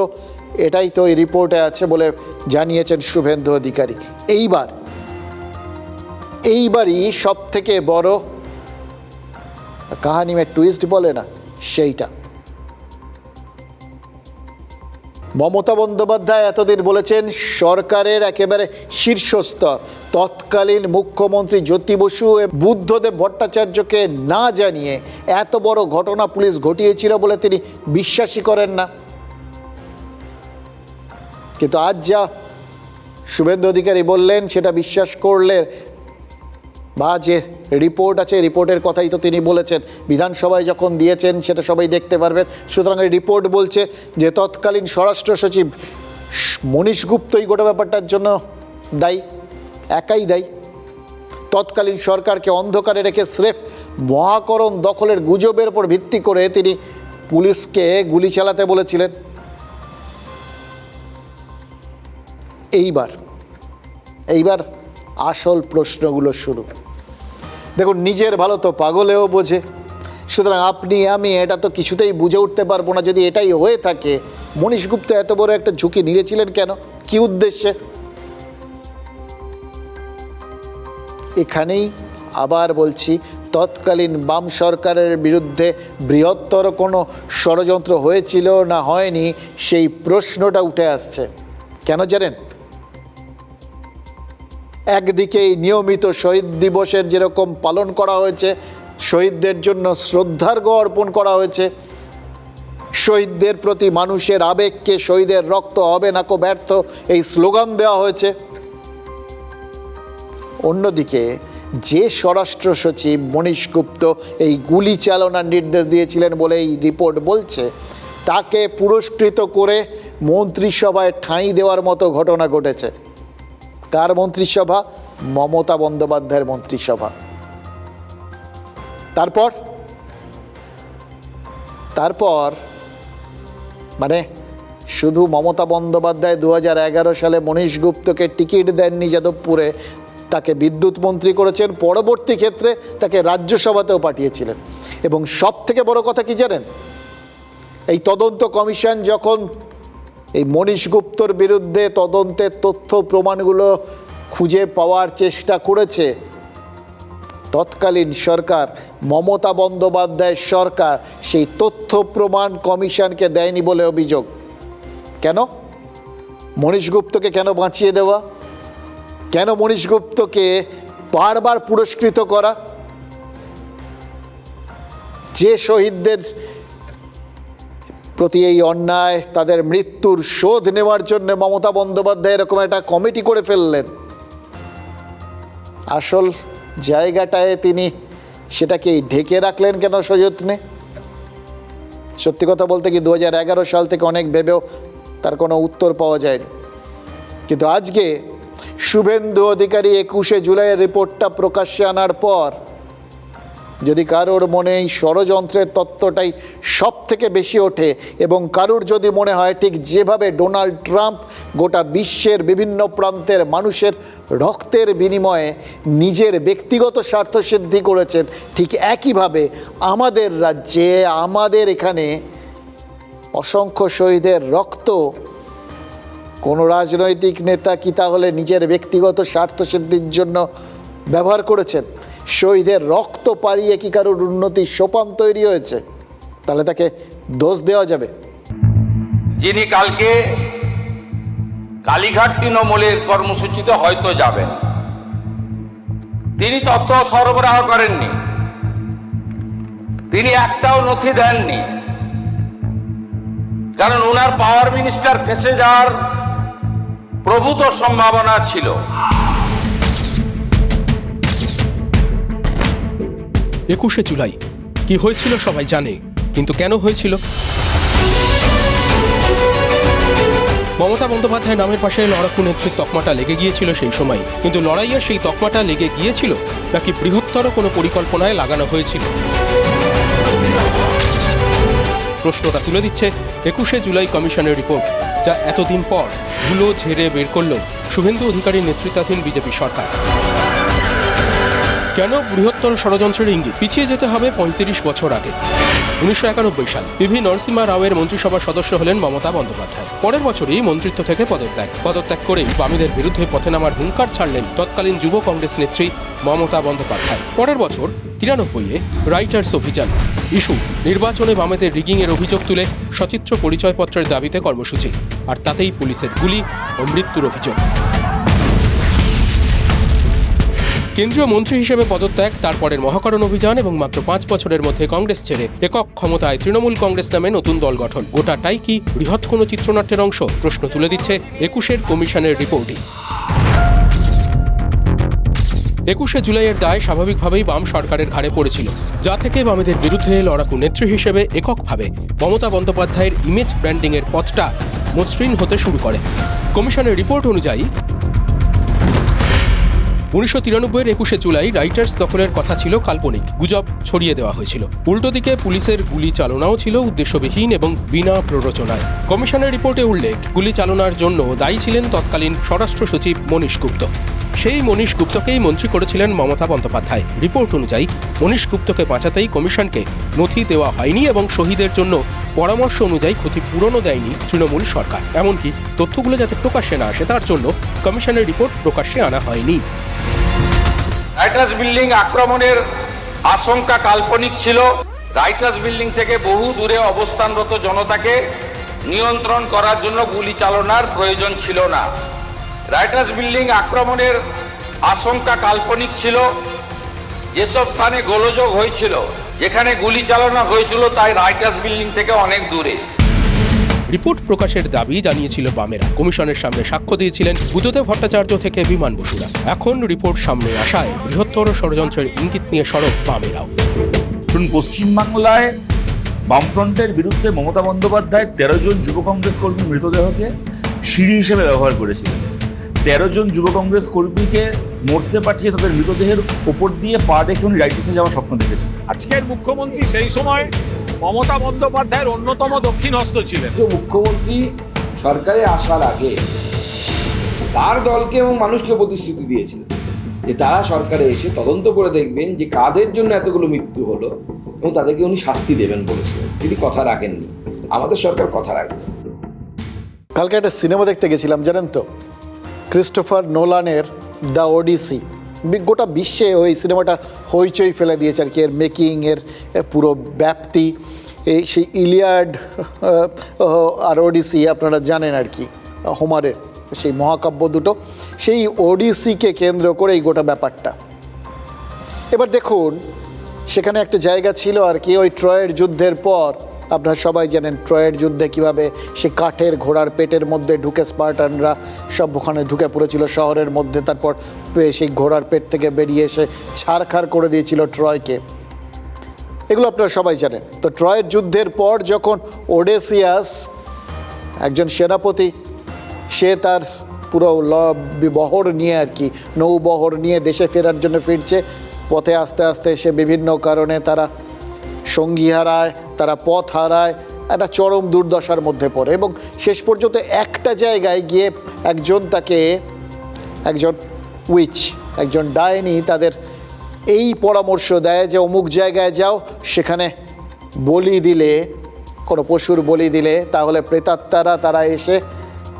এটাই তো এই রিপোর্টে আছে বলে জানিয়েছেন শুভেন্দু অধিকারী। এইবারই সব থেকে বড় কাহানি মে টুইস্ট বলে না, সেইটা। মমতা বন্দ্যোপাধ্যায় এতদিন বলেছেন সরকারের একেবারে শীর্ষস্তর তৎকালীন মুখ্যমন্ত্রী জ্যোতি বসু বুদ্ধদেব ভট্টাচার্যকে না জানিয়ে এত বড় ঘটনা পুলিশ ঘটিয়েছিল বলে তিনি বিশ্বাসই করেন না। কিন্তু আজ যা শুভেন্দু অধিকারী বললেন সেটা বিশ্বাস করলে, বা যে রিপোর্ট আছে রিপোর্টের কথাই তো তিনি বলেছেন, বিধানসভায় যখন দিয়েছেন সেটা সবাই দেখতে পারবেন। সুতরাং এই রিপোর্ট বলছে যে তৎকালীন স্বরাষ্ট্র সচিব মনীশ গুপ্ত এই গোটা ব্যাপারটার জন্য দায়ী, একাই দায়ী। তৎকালীন সরকারকে অন্ধকারে রেখে স্রেফ মহাকরণ দখলের গুজবের উপর ভিত্তি করে তিনি পুলিশকে গুলি চালাতে বলেছিলেন। এইবার আসল প্রশ্নগুলো শুরু। দেখুন, নিজের ভালো তো পাগলেও বোঝে। সুতরাং আপনি আমি এটা তো কিছুতেই বুঝে উঠতে পারবো না, যদি এটাই হয়ে থাকে মনীশ গুপ্ত এত বড় একটা ঝুঁকি নিয়েছিলেন কেন, কি উদ্দেশ্যে? এখানেই আবার বলছি, তৎকালীন বাম সরকারের বিরুদ্ধে বৃহত্তর কোনো ষড়যন্ত্র হয়েছিল না হয়নি, সেই প্রশ্নটা উঠে আসছে। কেন জানেন? একদিকেই নিয়মিত শহীদ দিবসের যেরকম পালন করা হয়েছে, শহীদদের জন্য শ্রদ্ধার্ঘ অর্পণ করা হয়েছে, শহীদদের প্রতি মানুষের আবেগকে শহীদের রক্ত হবে নাকো ব্যর্থ এই স্লোগান দেওয়া হয়েছে। অন্যদিকে যে স্বরাষ্ট্র সচিব মনীশ গুপ্ত এই গুলি চালনার নির্দেশ দিয়েছিলেন বলে এই রিপোর্ট বলছে, তাকে পুরস্কৃত করে মন্ত্রিসভায় ঠাঁই দেওয়ার মতো ঘটনা ঘটেছে। কার মন্ত্রিসভা? মমতা বন্দ্যোপাধ্যায়ের মন্ত্রিসভা। তারপর মানে শুধু মমতা বন্দ্যোপাধ্যায় 2011 সালে মনীশ গুপ্তকে টিকিট দেননি যাদবপুরে, তাকে বিদ্যুৎ মন্ত্রী করেছেন, পরবর্তী ক্ষেত্রে তাকে রাজ্যসভাতেও পাঠিয়েছিলেন। এবং সব থেকে বড় কথা কি জানেন? এই তদন্ত কমিশন যখন এই মনীশ গুপ্তর বিরুদ্ধে তদন্তের তথ্য প্রমাণগুলো খুঁজে পাওয়ার চেষ্টা করেছে, তৎকালীন সরকার মমতা বন্দ্যোপাধ্যায়ের সরকার সেই তথ্য প্রমাণ কমিশনকে দেয়নি বলে অভিযোগ। কেন? মনীশ গুপ্তকে কেন বাঁচিয়ে দেওয়া? কেন মনীশ গুপ্তকে বারবার পুরস্কৃত করা? যে শহীদদের প্রতি এই অন্যায়, তাদের মৃত্যুর শোধ নেওয়ার জন্য মমতা বন্দ্যোপাধ্যায় এরকম একটা কমিটি করে ফেললেন। আসল জায়গাটায় তিনি সেটাকে ঢেকে রাখলেন কেন সযত্নে? সত্যি কথা বলতে কি 2011 সাল থেকে অনেক ভেবেও তার কোনো উত্তর পাওয়া যায়নি। কিন্তু আজকে শুভেন্দু অধিকারী 21শে জুলাইয়ের রিপোর্টটা প্রকাশ্যে আনার পর যদি কারোর মনে এই ষড়যন্ত্রের তত্ত্বটাই সব থেকে বেশি ওঠে, এবং কারোর যদি মনে হয় ঠিক যেভাবে ডোনাল্ড ট্রাম্প গোটা বিশ্বের বিভিন্ন প্রান্তের মানুষের রক্তের বিনিময়ে নিজের ব্যক্তিগত স্বার্থসিদ্ধি করেছেন, ঠিক একইভাবে আমাদের রাজ্যে, আমাদের এখানে অসংখ্য শহীদের রক্ত কোনো রাজনৈতিক নেতা কি তাহলে নিজের ব্যক্তিগত স্বার্থসিদ্ধির জন্য ব্যবহার করেছেন? শহীদের রক্ত পাড়িয়ে কি কারোর উন্নতির সোপান তৈরি হয়েছে? তাহলে তাকে দোষ দেওয়া যাবে? যিনি কালকে কালীঘাট তৃণমূলের কর্মসূচিতে হয়তো যাবেন, তিনি তথ্য সরবরাহ করেননি, তিনি একটাও নথি দেননি, কারণ ওনার পাওয়ার মিনিস্টার ফেঁসে যাওয়ার প্রভূত সম্ভাবনা ছিল। 21শে জুলাই কি হয়েছিল সবাই জানে, কিন্তু কেন হয়েছিল? মমতা বন্দ্যোপাধ্যায় নামের পাশে লড়াকু নেত্রীর তকমাটা লেগে গিয়েছিল সেই সময়, কিন্তু লড়াইয়ের সেই তকমাটা লেগে গিয়েছিল নাকি বৃহত্তর কোনো পরিকল্পনায় লাগানো হয়েছিল? প্রশ্নটা তুলে দিচ্ছে 21শে জুলাই কমিশনের রিপোর্ট, যা এতদিন পর ধুলো ঝেড়ে বের করল শুভেন্দু অধিকারীর নেতৃত্বাধীন বিজেপি সরকার। কেন বৃহত্তর ষড়যন্ত্রের ইঙ্গিত? পিছিয়ে যেতে হবে 35 বছর আগে। 1991 সাল পিভি নরসিমহা রাওয়ের মন্ত্রিসভার সদস্য হলেন মমতা বন্দ্যোপাধ্যায়। পরের বছরই মন্ত্রিত্ব থেকে পদত্যাগ করেই বামীদের বিরুদ্ধে পথে নামার হুঙ্কার ছাড়লেন তৎকালীন যুব কংগ্রেস নেত্রী মমতা বন্দ্যোপাধ্যায়। পরের বছর 93-এ রাইটার্স অভিযান ইস্যু, নির্বাচনে বামেদের রিগিংয়ের অভিযোগ তুলে সচিত্র পরিচয়পত্রের দাবিতে কর্মসূচি, আর তাতেই পুলিশের গুলি ও মৃত্যুর অভিযোগ। কেন্দ্রীয় মন্ত্রী হিসেবে পদত্যাগ, তারপরের মহাকরণ অভিযান এবং মাত্র 5 বছরের মধ্যে কংগ্রেস ছেড়ে একক ক্ষমতায় তৃণমূল কংগ্রেস নামে নতুন দল গঠন, গোটাটাই কি বৃহৎ কোনো চিত্রনাট্যের অংশ? প্রশ্ন তুলে দিচ্ছে 21শে কমিশনের রিপোর্টই। 21শে জুলাইয়ের দায় স্বাভাবিকভাবেই বাম সরকারের ঘাড়ে পড়েছিল, যা থেকে বামেদের বিরুদ্ধে লড়াকু নেত্রী হিসেবে এককভাবে মমতা বন্দ্যোপাধ্যায়ের ইমেজ ব্র্যান্ডিংয়ের পথটা মসৃণ হতে শুরু করে। কমিশনের রিপোর্ট অনুযায়ী 1993-এর 21শে জুলাই রাইটার্স দখলের কথা ছিল কাল্পনিক, গুজব ছড়িয়ে দেওয়া হয়েছিল। উল্টো দিকে পুলিশের গুলি চালনাও ছিল উদ্দেশ্যবিহীন এবং বিনা প্ররোচনায়। কমিশনের রিপোর্টে উল্লেখ, গুলি চালনার জন্য দায়ী ছিলেন তৎকালীন স্বরাষ্ট্র সচিব মনীশ গুপ্ত। সেই মনীশ গুপ্তকেই মন্ত্রী করেছিলেন মমতা বন্দ্যোপাধ্যায়। রিপোর্ট অনুযায়ী মনীশ গুপ্তকে বাঁচাতেই কমিশনকে নথি দেওয়া হয়নি এবং শহীদের জন্য পরামর্শ অনুযায়ী ক্ষতিপূরণও দেয়নি তৃণমূল সরকার। এমনকি তথ্যগুলো যাতে প্রকাশ্যে না আসে তার জন্য কমিশনের রিপোর্ট প্রকাশ্যে আনা হয়নি। রাইটার্স বিল্ডিং আক্রমণের আশঙ্কা কাল্পনিক ছিল। রাইটার্স বিল্ডিং থেকে বহু দূরে অবস্থানরত জনতাকে নিয়ন্ত্রণ করার জন্য গুলি চালনার প্রয়োজন ছিল না। রাইটার্স বিল্ডিং আক্রমণের আশঙ্কা কাল্পনিক ছিল। যেসব স্থানে গোলযোগ হয়েছিল, যেখানে গুলি চালানো হয়েছিল, তাই রাইটার্স বিল্ডিং থেকে অনেক দূরে। রিপোর্ট প্রকাশের দাবি জানিয়েছিল বামেরা। কমিশনের সামনে সাক্ষ্য দিয়েছিলেন বুদ্ধদেব ভট্টাচার্য থেকে বিমান বসুরা। এখন রিপোর্ট সামনে আসায় বৃহত্তর ষড়যন্ত্রের ইঙ্গিত নিয়ে সরব বামেরাও। পশ্চিমবাংলায় বামফ্রন্টের বিরুদ্ধে মমতা বন্দ্যোপাধ্যায় 13 জন যুব কংগ্রেস কর্মীর মৃতদেহকে সিঁড়ি হিসেবে ব্যবহার করেছিলেন। 13 জন যুব কংগ্রেস কর্মীকে মরতে পাঠিয়ে তাদের মৃতদেহের ওপর দিয়ে পা রেখে উনি রাইটার্সে যাওয়ার স্বপ্ন দেখেছেন। আজকের মুখ্যমন্ত্রী সেই সময় মমতা বন্দ্যোপাধ্যায়ের অন্যতম দক্ষিণ হস্ত ছিলেন। মুখ্যমন্ত্রী সরকারে আসার আগে তার দলকে এবং মানুষকে প্রতিশ্রুতি দিয়েছিলেন যে তারা সরকারে এসে তদন্ত করে দেখবেন যে কাদের জন্য এতগুলো মৃত্যু হলো এবং তাদেরকে উনি শাস্তি দেবেন বলেছিলেন। তিনি কথা রাখেননি। আমাদের সরকার কথা রাখবে। কালকে একটা সিনেমা দেখতে গেছিলাম, জানেন তো, ক্রিস্টোফার নোলানের দ্য ওডিসি। গোটা বিশ্বে ওই সিনেমাটা হইচই ফেলে দিয়েছে আর কি। এর মেকিং, এর পুরো ব্যাপ্তি, এই সেই ইলিয়াড আর ওডিসি আপনারা জানেন আর কি, হোমারের সেই মহাকাব্য দুটো, সেই ওডিসিকে কেন্দ্র করে এই গোটা ব্যাপারটা। এবার দেখুন, সেখানে একটা জায়গা ছিল আর কি, ওই ট্রয়ের যুদ্ধের পর আপনারা সবাই জানেন ট্রয়ের যুদ্ধে কিভাবে সে কাঠের ঘোড়ার পেটের মধ্যে ঢুকে স্পার্টানরা সব ওখানে ঢুকে পড়েছিল শহরের মধ্যে। তারপর সেই ঘোড়ার পেট থেকে বেরিয়ে এসে ছাড়খাড় করে দিয়েছিল ট্রয়কে। এগুলো আপনারা সবাই জানেন। তো ট্রয়ের যুদ্ধের পর যখন ওডেসিয়াস, একজন সেনাপতি, সে তার পুরো বহর নিয়ে আর কি, নৌবহর নিয়ে দেশে ফেরার জন্য ফিরছে, পথে আস্তে আস্তে সে বিভিন্ন কারণে তারা সঙ্গী হারায়, তারা পথ হারায়, একটা চরম দুর্দশার মধ্যে পড়ে এবং শেষ পর্যন্ত একটা জায়গায় গিয়ে একজন উইচ, একজন ডাইনি তাদের এই পরামর্শ দেয় যে অমুক জায়গায় যাও, সেখানে বলি দিলে, কোনো পশুর বলি দিলে তাহলে প্রেতাত্মারা তারা এসে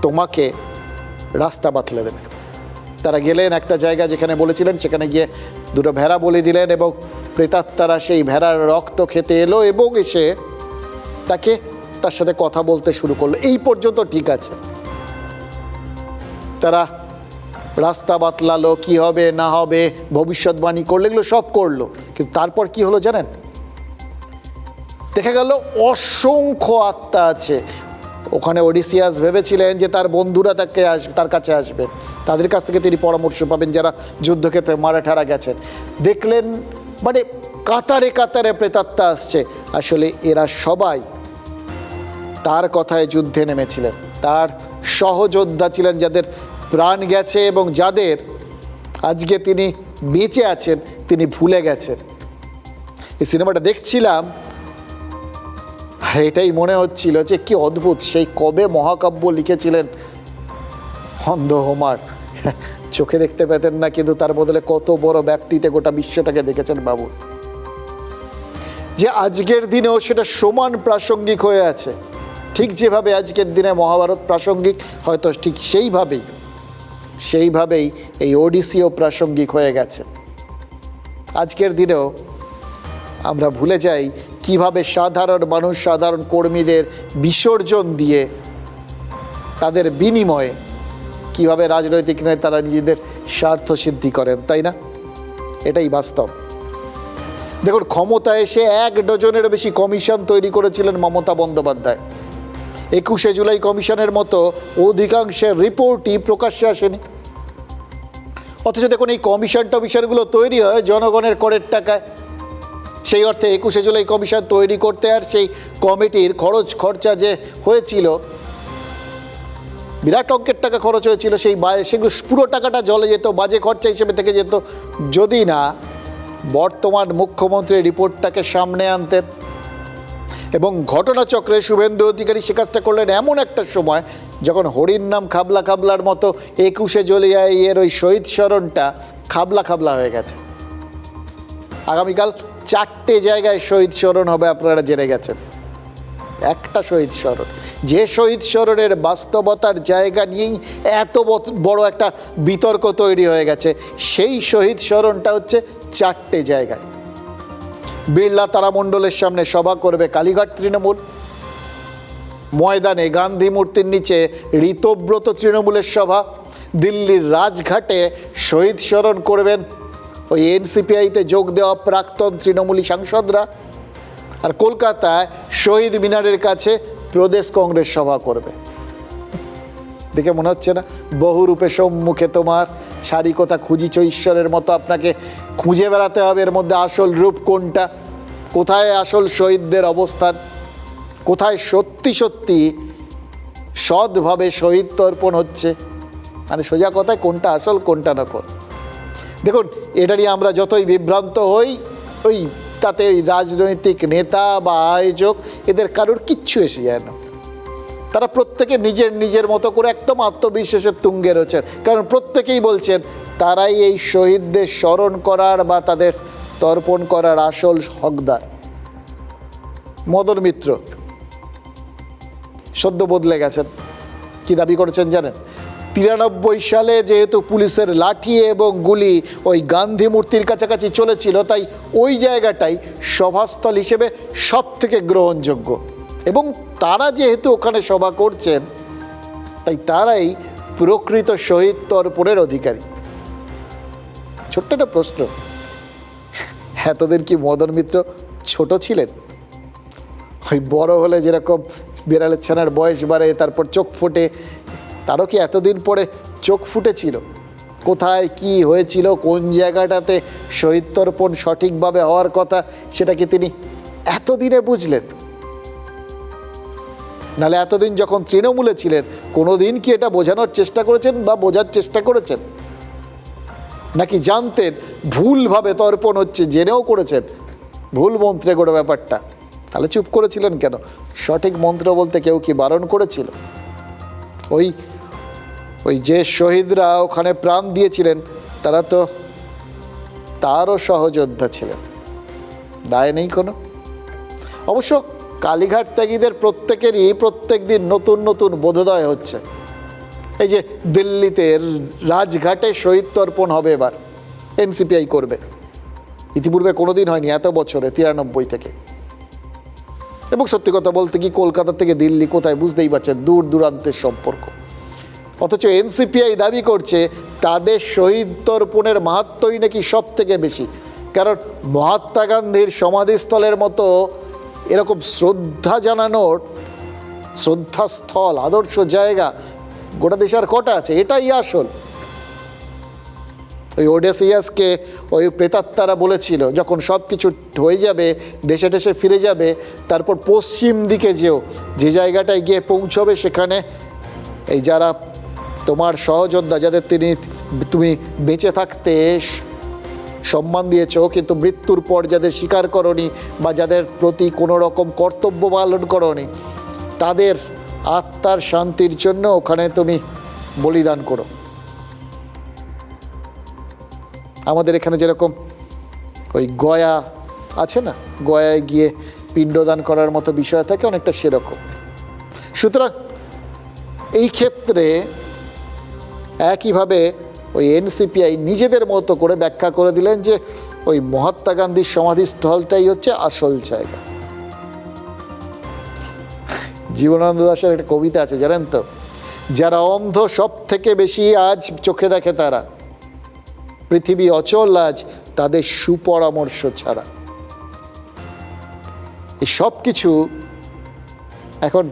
তোমাকে রাস্তা বাতলে দেবে। তারা গেলেন একটা জায়গা যেখানে বলেছিলেন, সেখানে গিয়ে দুটো ভেড়া বলি দিলেন এবং প্রেতাত্মারা সেই ভেড়ার রক্ত খেতে এলো এবং এসে তার সাথে কথা বলতে শুরু করলো। এই পর্যন্ত ঠিক আছে, তারা রাস্তা বাতলালো, কি হবে না হবে ভবিষ্যৎবাণী করলো, এগুলো সব করলো। কিন্তু তারপর কি হলো জানেন? দেখা গেল অসংখ্য আত্মা আছে ওখানে। ওডিসিয়াস ভেবেছিলেন যে তার বন্ধুরা তার কাছে আসবে, তাদের কাছ থেকে তিনি পরামর্শ পাবেন যারা যুদ্ধক্ষেত্রে মারা ঠারা গেছেন। দেখলেন মানে কাতারে কাতারে প্রেতাত্মা আসছে। আসলে এরা সবাই তার কথায় যুদ্ধে নেমেছিলেন, তার সহযোদ্ধা ছিলেন, যাদের প্রাণ গেছে এবং যাদের আজকে তিনি বেঁচে আছেন তিনি ভুলে গেছেন। এই সিনেমাটা দেখছিলাম আর এটাই মনে হচ্ছিল যে কি অদ্ভুত, সেই কবে মহাকাব্য লিখেছিলেন অন্ধ হোমার, চোখে দেখতে পেতেন না কিন্তু তার বদলে কত বড় ব্যক্তিতে গোটা বিশ্বটাকে দেখেছেন বাবু। যে আজকের দিনেও সেটা সমান প্রাসঙ্গিক হয়ে আছে। ঠিক যেভাবে আজকের দিনে মহাভারত প্রাসঙ্গিক, হয়তো ঠিক সেইভাবেই এই ওডিসিও প্রাসঙ্গিক হয়ে গেছে। আজকের দিনেও আমরা ভুলে যাই কিভাবে সাধারণ মানুষ, সাধারণ কর্মীদের বিসর্জন দিয়ে তাদের বিনিময়ে কিভাবে রাজনৈতিক নেতারা নিজেদের স্বার্থ সিদ্ধি করেন, তাই না? এটাই বাস্তব। দেখুন, ক্ষমতায় এসে 1 ডজনেরও বেশি কমিশন তৈরি করেছিলেন মমতা বন্দ্যোপাধ্যায়। 21শে জুলাই কমিশনের মতো অধিকাংশের রিপোর্টই প্রকাশ্যে আসেনি। অথচ দেখুন, এই কমিশনগুলো তৈরি হয় জনগণের করের টাকায়। সেই অর্থে 21শে জুলাই কমিশন তৈরি করতে আর সেই কমিটির খরচা যে হয়েছিল, বিরাট অঙ্কের টাকা খরচ হয়েছিল, সেগুলো পুরো টাকাটা জলে যেত, বাজে খরচা হিসেবে থেকে যেত যদি না বর্তমান মুখ্যমন্ত্রী রিপোর্টটাকে সামনে আনতেন। এবং ঘটনাচক্রে শুভেন্দু অধিকারী সে কাজটা করলেন এমন একটা সময় যখন হরির নাম খাবলা খাবলার মতো 21শে জুলাইয়ের ওই শহীদ স্মরণটা খাবলা খাবলা হয়ে গেছে। আগামীকাল 4টে জায়গায় শহীদ স্মরণ হবে, আপনারা জেনে গেছেন। একটা শহীদ স্মরণ, যে শহীদ স্মরণের বাস্তবতার জায়গা নিয়েই এত বড় একটা বিতর্ক তৈরি হয়ে গেছে, সেই শহীদ স্মরণটা হচ্ছে 4টে জায়গায়। বিড়লা তারামণ্ডলের সামনে সভা করবে কালীঘাট তৃণমূল, ময়দানে গান্ধী মূর্তির নিচে ঋতব্রত তৃণমূলের সভা, দিল্লির রাজঘাটে শহীদ স্মরণ করবেন ওই এনসিপিআইতে যোগ দেওয়া প্রাক্তন তৃণমূলী সাংসদরা, আর কলকাতায় শহীদ মিনারের কাছে প্রদেশ কংগ্রেস সভা করবে। দেখে মনে হচ্ছে না বহুরূপে সম্মুখে তোমার, ছাড়ি কথা খুঁজিছ ঈশ্বরের মতো আপনাকে খুঁজে বেড়াতে হবে এর মধ্যে আসল রূপ কোনটা, কোথায় আসল শহীদদের অবস্থান, কোথায় সত্যি সত্যি সৎভাবে শহীদ তর্পণ হচ্ছে, মানে সোজা কথায় কোনটা আসল কোনটা নকল। দেখুন, এটা নিয়ে আমরা যতই বিভ্রান্ত হই, তাতে ওই রাজনৈতিক নেতা বা আয়োজক এদের কারোর কিচ্ছু এসে যায় না। তারা প্রত্যেকে নিজের মতো করে একদম আত্মবিশ্বাসের তুঙ্গে রয়েছেন, কারণ প্রত্যেকেই বলছেন তারাই এই শহীদদের স্মরণ করার বা তাদের তর্পণ করার আসল হকদার। মদন মিত্র সদ্য বদলে গেছেন, কি দাবি করেছেন জানেন? 93 সালে যেহেতু পুলিশের লাঠি এবং গুলি ওই গান্ধী মূর্তির কাছাকাছি চলেছিল, তাই ওই জায়গাটাই সভাস্থল হিসেবে সব থেকে গ্রহণযোগ্য, এবং তারা যেহেতু ওখানে সভা করছেন তাই তারাই প্রকৃত শহীদ তর্পণের অধিকারী। ছোট্ট একটা প্রশ্ন, এতদিন কি মদন মিত্র ছোট ছিলেন? ওই বড় হলে যেরকম বিড়ালের ছানার বয়স বাড়ে, তারপর চোখ ফোটে, তারও কি এতদিন পরে চোখ ফুটেছিল? কোথায় কি হয়েছিল, কোন জায়গাটাতে শহীদ তর্পণ সঠিকভাবে হওয়ার কথা, সেটা কি তিনি এতদিনে বুঝলেন? নাহলে এতদিন যখন তৃণমূলে ছিলেন কোনো দিন কি এটা বোঝানোর চেষ্টা করেছেন বা বোঝার চেষ্টা করেছেন? নাকি জানতেন ভুলভাবে তর্পণ হচ্ছে, জেনেও করেছেন, ভুল মন্ত্রে গোটা ব্যাপারটা, তাহলে চুপ করেছিলেন কেন? সঠিক মন্ত্র বলতে কেউ কি বারণ করেছিল? ওই যে শহীদরা ওখানে প্রাণ দিয়েছিলেন তারা তো তারও সহযোদ্ধা ছিলেন, দায় নেই কোনো। অবশ্য কালীঘাট ত্যাগীদের প্রত্যেকেরই প্রত্যেক দিন নতুন নতুন বোধোদয় হচ্ছে। এই যে দিল্লিতে রাজঘাটে শহীদ তর্পণ হবে, এবার এনসিপিআই করবে। ইতিপূর্বে কোনোদিন হয়নি এত বছরে, 93 থেকে। এবং সত্যি কথা বলতে কি, কলকাতা থেকে দিল্লি কোথায় বুঝতেই পারছেন, দূর দূরান্তের সম্পর্ক। অথচ এনসিপিআই দাবি করছে তাদের শহীদ তর্পণের মাহাত্ম্যই নাকি সব থেকে বেশি। কারণ মহাত্মা গান্ধীর সমাধিস্থলের মতো এরকম শ্রদ্ধা জানানোর শ্রদ্ধাস্থল, আদর্শ জায়গা গোটা দেশে আর কটা আছে? এটাই আসল। ওই ওডেসিয়াসকে ওই প্রেতাত্মারা বলেছিল, যখন সব কিছু হয়ে যাবে, দেশে দেশে ফিরে যাবে, তারপর পশ্চিম দিকে যেও, যে জায়গাটায় গিয়ে পৌঁছবে সেখানে এই যারা তোমার সহযোদ্ধা, যাদের তুমি বেঁচে থাকতে সম্মান দিয়েছ কিন্তু মৃত্যুর পর যাদের স্বীকার করনি বা যাদের প্রতি কোনো রকম কর্তব্য পালন করনি, তাদের আত্মার শান্তির জন্য ওখানে তুমি বলিদান করো। আমাদের এখানে যেরকম ওই গয়া আছে না, গয়ায় গিয়ে পিণ্ডদান করার মতো বিষয় থাকে, অনেকটা সেরকম। সুতরাং এই ক্ষেত্রে একইভাবে ওই এনসিপিআই নিজেদের মতো করে ব্যাখ্যা করে দিলেন যে ওই মহাত্মা গান্ধীর সমাধিস্থলটাই হচ্ছে আসল জায়গা। জীবনানন্দ দাশের একটা কবিতা আছে জানেন তো, যারা অন্ধ সব থেকে বেশি আজ চোখে দেখে তারা, পৃথিবী অচল আজ তাদের সুপরামর্শ ছাড়া। এই সব কিছু এখন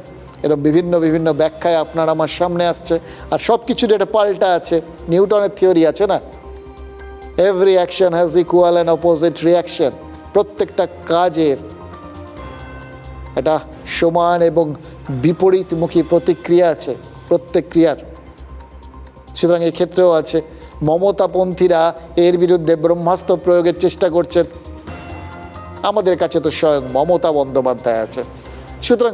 এরকম বিভিন্ন বিভিন্ন ব্যাখ্যায় আপনার আমার সামনে আসছে, আর সব কিছুর একটা পাল্টা আছে। নিউটনের থিওরি আছে না, every action has equal and opposite reaction. প্রত্যেকটা কাজের একটা সমান এবং বিপরীতমুখী প্রতিক্রিয়া আছে প্রত্যেক ক্রিয়ার। সুতরাং এক্ষেত্রেও আছে। মমতাপন্থীরা এর বিরুদ্ধে ব্রহ্মাস্ত্র প্রয়োগের চেষ্টা করছেন, আমাদের কাছে তো স্বয়ং মমতা বন্দ্যোপাধ্যায় আছে। সুতরাং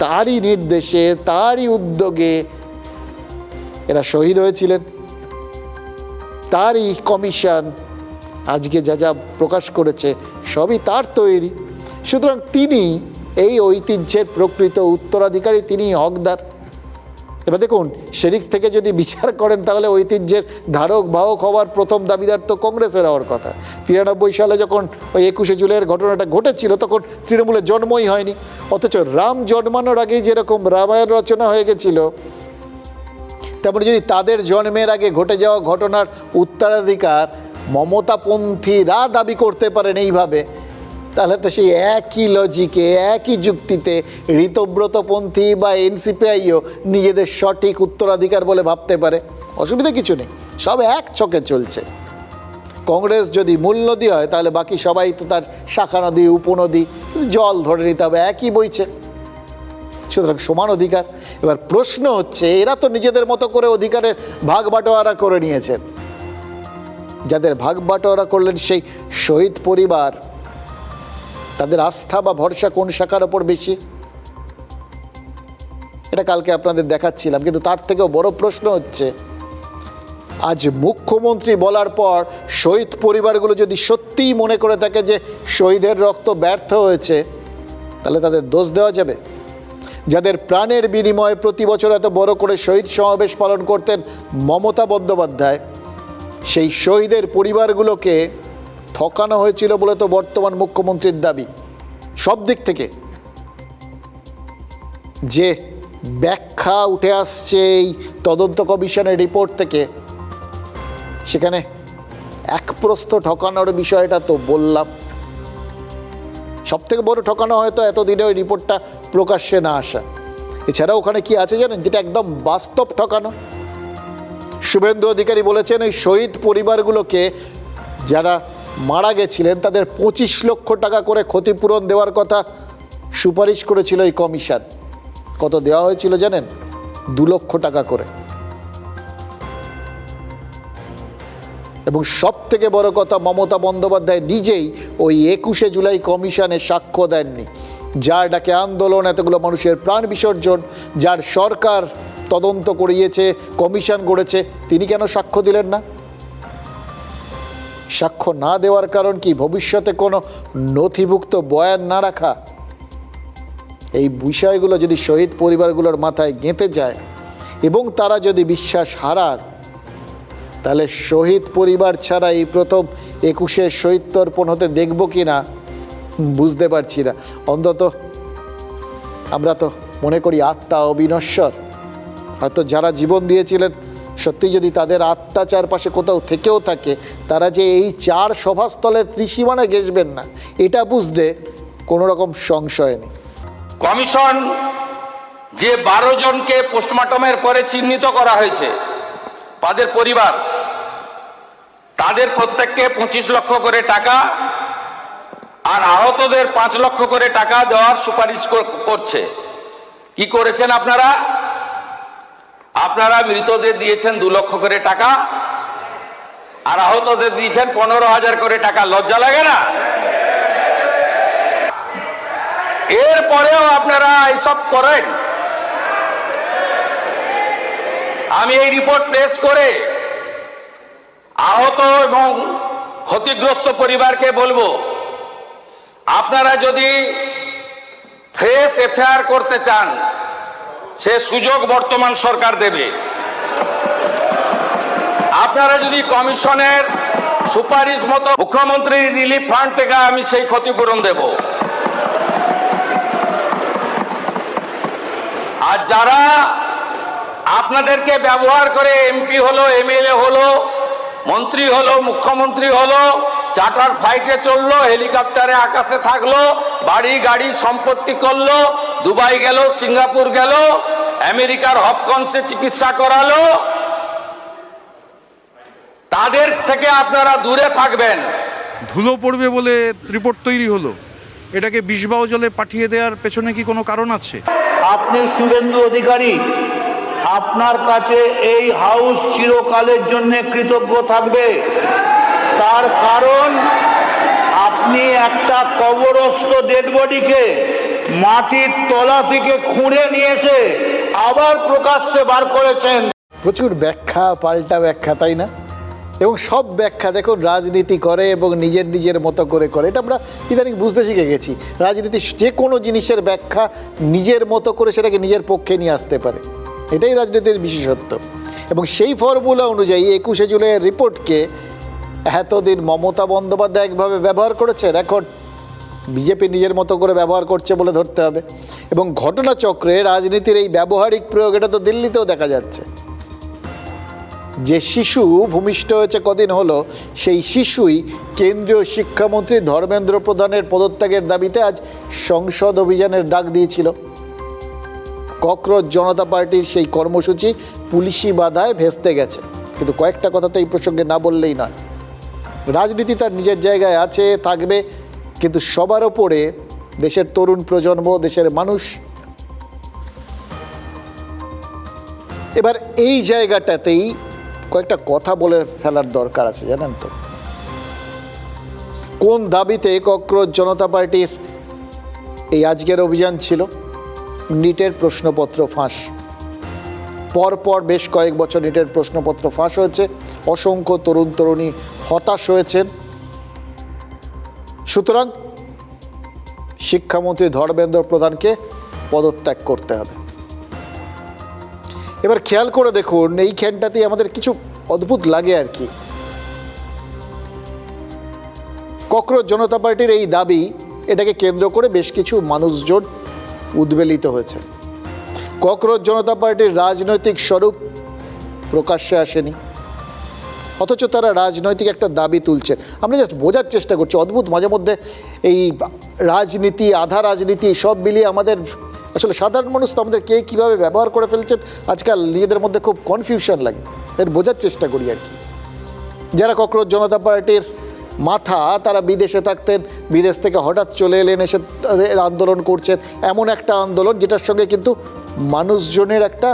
তারই নির্দেশে, তারই উদ্যোগে এরা শহীদ হয়েছিলেন, তারই কমিশন আজকে যা যা প্রকাশ করেছে সবই তার তৈরি। সুতরাং তিনি এই ঐতিহ্যের প্রকৃত উত্তরাধিকারী, তিনি হকদার। এবার দেখুন, সেদিক থেকে যদি বিচার করেন তাহলে ঐতিহ্যের ধারক বাহক হওয়ার প্রথম দাবিদার তো কংগ্রেসের হওয়ার কথা। 93 সালে যখন ওই 21শে জুলাইয়ের ঘটনাটা ঘটেছিল তখন তৃণমূলের জন্মই হয়নি। অথচ রাম জন্মানোর আগেই যেরকম রামায়ণ রচনা হয়ে গেছিল, তারপরে যদি তাদের জন্মের আগে ঘটে যাওয়া ঘটনার উত্তরাধিকার মমতাপন্থীরা দাবি করতে পারেন এইভাবে, তাহলে তো সেই একই লজিকে, একই যুক্তিতে ঋতব্রতপন্থী বা এনসিপিআইও নিজেদের সঠিক উত্তরাধিকার বলে ভাবতে পারে। অসুবিধা কিছু নেই, সব এক ছকে চলছে। কংগ্রেস যদি মূল নদী হয় তাহলে বাকি সবাই তো তার শাখা নদী, উপনদী, জল ধরে নিতে হবে, একই বইছে। সুতরাং সমান অধিকার। এবার প্রশ্ন হচ্ছে, এরা তো নিজেদের মতো করে অধিকারের ভাগ বাটোয়ারা করে নিয়েছেন। যাদের ভাগ বাটোয়ারা করলেন সেই শহীদ পরিবার, তাদের আস্থা বা ভরসা কোন শাখার ওপর বেশি? এটা কালকে আপনাদের দেখাচ্ছিলাম। কিন্তু তার থেকেও বড় প্রশ্ন হচ্ছে, আজ মুখ্যমন্ত্রী বলার পর শহীদ পরিবারগুলো যদি সত্যিই মনে করে থাকে যে শহীদের রক্ত ব্যর্থ হয়েছে, তাহলে তাদের দোষ দেওয়া যাবে? যাদের প্রাণের বিনিময়ে প্রতি বছর এত বড় করে শহীদ সমাবেশ পালন করতেন মমতা বন্দ্যোপাধ্যায়, সেই শহীদের পরিবারগুলোকে ঠকানো হয়েছিল বলে তো বর্তমান মুখ্যমন্ত্রীর দাবি। সব দিক থেকে যে ব্যাখ্যা উঠে আসছে এই তদন্ত কমিশনের রিপোর্ট থেকে, সেখানে এক প্রস্থ ঠকানোর বিষয়টা তো বললাম। সব থেকে বড় ঠকানো হয়তো এতদিনে ওই রিপোর্টটা প্রকাশ্যে না আসা। এছাড়া ওখানে কি আছে জানেন, যেটা একদম বাস্তব ঠকানো। শুভেন্দু অধিকারী বলেছেন ওই শহীদ পরিবারগুলোকে, যারা মারা গেছিলেন, তাদের 25 লক্ষ টাকা করে ক্ষতিপূরণ দেওয়ার কথা সুপারিশ করেছিল এই কমিশন। কত দেওয়া হয়েছিল জানেন? 2 লক্ষ টাকা করে। এবং সব থেকে বড় কথা, মমতা বন্দ্যোপাধ্যায় নিজেই ওই 21শে জুলাই কমিশনে সাক্ষ্য দেননি। যার ডাকে আন্দোলন, এতগুলো মানুষের প্রাণ বিসর্জন, যার সরকার তদন্ত করিয়েছে, কমিশন গড়েছে, তিনি কেন সাক্ষ্য দিলেন না? সাক্ষ্য না দেওয়ার কারণ কি? ভবিষ্যতে কোনো নথিভুক্ত বয়ান না রাখা। এই বিষয়গুলো যদি শহীদ পরিবারগুলোর মাথায় গেঁথে যায় এবং তারা যদি বিশ্বাস হারার, তাহলে শহীদ পরিবার ছাড়া এই প্রথম 21-এর শহীদ তর্পণ হতে দেখব কি না বুঝতে পারছি না। অন্তত আমরা তো মনে করি আত্মা অবিনশ্বর, হয়তো যারা জীবন দিয়েছিলেন সত্যি যদি তাদের আত্মা চারপাশে কোথাও থেকেও থাকে, তারা যে এই 4 সভাস্থলের ত্রিসীমানা ঘেঁষবেন না এটা বুঝতে কোনো রকম সংশয় নেই। কমিশন যে 12 জনকে পোস্টমর্টমের পরে চিহ্নিত করা হয়েছে তাদের পরিবার, তাদের প্রত্যেককে 25 লক্ষ করে টাকা আর আহতদের 5 লক্ষ করে টাকা দেওয়ার সুপারিশ করছে। কি করেছেন আপনারা? আপনারা মৃতদের দিয়েছেন 2 লক্ষ করে টাকা আর আহতদের দিয়েছেন 15,000 করে টাকা। লজ্জা লাগে না? এরপরেও আপনারা এইসব করেন। আমি এই রিপোর্ট পেশ করে আহত এবং ক্ষতিগ্রস্ত পরিবারকে বলবো, আপনারা যদি ফ্রেশ এফআইআর করতে চান সে সুযোগ বর্তমান সরকার দেবে। আপনারা যদি কমিশনের সুপারিশ মতো মুখ্যমন্ত্রী রিলিফ ফান্ড থেকে আমি সেই ক্ষতিপূরণ দেব। আর যারা আপনাদেরকে ব্যবহার করে এমপি হলো, এমএলএ হলো, মন্ত্রী হলো, মুখ্যমন্ত্রী হলো, চার্টার ফ্লাইটে চললো, হেলিকপ্টারে আকাশে থাকলো, বাড়ি গাড়ি সম্পত্তি করলো, দুবাই গেল, সিঙ্গাপুর গেল, আমেরিকার হপকন্সে চিকিৎসা করালো, তাদের থেকে আপনারা দূরে থাকবেন। ধুলো পড়বে বলে রিপোর্ট তৈরি হলো, এটাকে বিষবাও জলে পাঠিয়ে দেওয়ার পেছনে কি কোনো কারণ আছে? আপনি শুভেন্দু অধিকারী, আপনার কাছে এই হাউস চিরকালের জন্য কৃতজ্ঞ থাকবে। তার কারণ আপনি একটা কবরস্থ ডেড বডিকে মাটির তলা থেকে খুঁড়ে নিয়েছে আবার প্রকাশ্যে বার করেছেন। প্রচুর ব্যাখ্যা, পাল্টা ব্যাখ্যা, তাই না? এবং সব ব্যাখ্যা দেখুন রাজনীতি করে এবং নিজের মতো করে করে। এটা আমরা ইদানিং বুঝতে শিখে গেছি। রাজনীতি যে কোনো জিনিসের ব্যাখ্যা নিজের মতো করে সেটাকে নিজের পক্ষে নিয়ে আসতে পারে, এটাই রাজনীতির বিশেষত্ব। এবং সেই ফর্মুলা অনুযায়ী 21শে জুলাইয়ের রিপোর্টকে এতদিন মমতা বন্দ্যোপাধ্যায় একভাবে ব্যবহার করেছেন, এখন বিজেপি নিজের মতো করে ব্যবহার করছে বলে ধরতে হবে। এবং ঘটনাচক্রে রাজনীতির এই ব্যবহারিক প্রয়োগ এটা তো দিল্লিতেও দেখা যাচ্ছে। যে শিশু ভূমিষ্ঠ হয়েছে কদিন হলো, সেই শিশুই কেন্দ্রীয় শিক্ষামন্ত্রী ধর্মেন্দ্র প্রধানের পদত্যাগের দাবিতে আজ সংসদ অভিযানের ডাক দিয়েছিল। ককরোচ জনতা পার্টির সেই কর্মসূচি পুলিশি বাধায় ভেস্তে গেছে। কিন্তু কয়েকটা কথা তো এই প্রসঙ্গে না বললেই নয়। রাজনীতি তার নিজের জায়গায় আছে, থাকবে, কিন্তু সবার ওপরে দেশের তরুণ প্রজন্ম, দেশের মানুষ। এবার এই জায়গাটাতেই কয়েকটা কথা বলে ফেলার দরকার আছে, জানেন তো? কোন দাবিতে ককরোচ জনতা পার্টির এই আজকের অভিযান ছিল? নিটের প্রশ্নপত্র ফাঁস। পরপর বেশ কয়েক বছর নিটের প্রশ্নপত্র ফাঁস হয়েছে, অসংখ্য তরুণ তরুণী হতাশ হয়েছেন। সুতরাং শিক্ষামন্ত্রী ধর্মেন্দ্র প্রধানকে পদত্যাগ করতে হবে। এবার খেয়াল করে দেখুন, এইখানটাতেই আমাদের কিছু অদ্ভুত লাগে আর কি। ককরোচ জনতা পার্টির এই দাবি, এটাকে কেন্দ্র করে বেশ কিছু মানুষজন উদ্বেলিত হয়েছে। ককরোচ জনতা পার্টির রাজনৈতিক স্বরূপ প্রকাশ্যে আসেনি, অথচ তারা রাজনৈতিক একটা দাবি তুলছে। আমরা জাস্ট বোঝার চেষ্টা করছি। অদ্ভুত, মাঝে মধ্যে এই রাজনীতি, আধা রাজনীতি সব মিলিয়ে আমাদের আসলে সাধারণ মানুষ তো আমাদের কে কীভাবে ব্যবহার করে ফেলছেন আজকাল নিজেদের মধ্যে খুব কনফিউশন লাগে। এর বোঝার চেষ্টা করি আর কি। যারা ককরোচ জনতা পার্টির মাথা, তারা বিদেশে থাকতেন, বিদেশ থেকে হঠাৎ চলে এলেন, এসে তাদের আন্দোলন করছেন। এমন একটা আন্দোলন যেটার সঙ্গে কিন্তু মানুষজনের একটা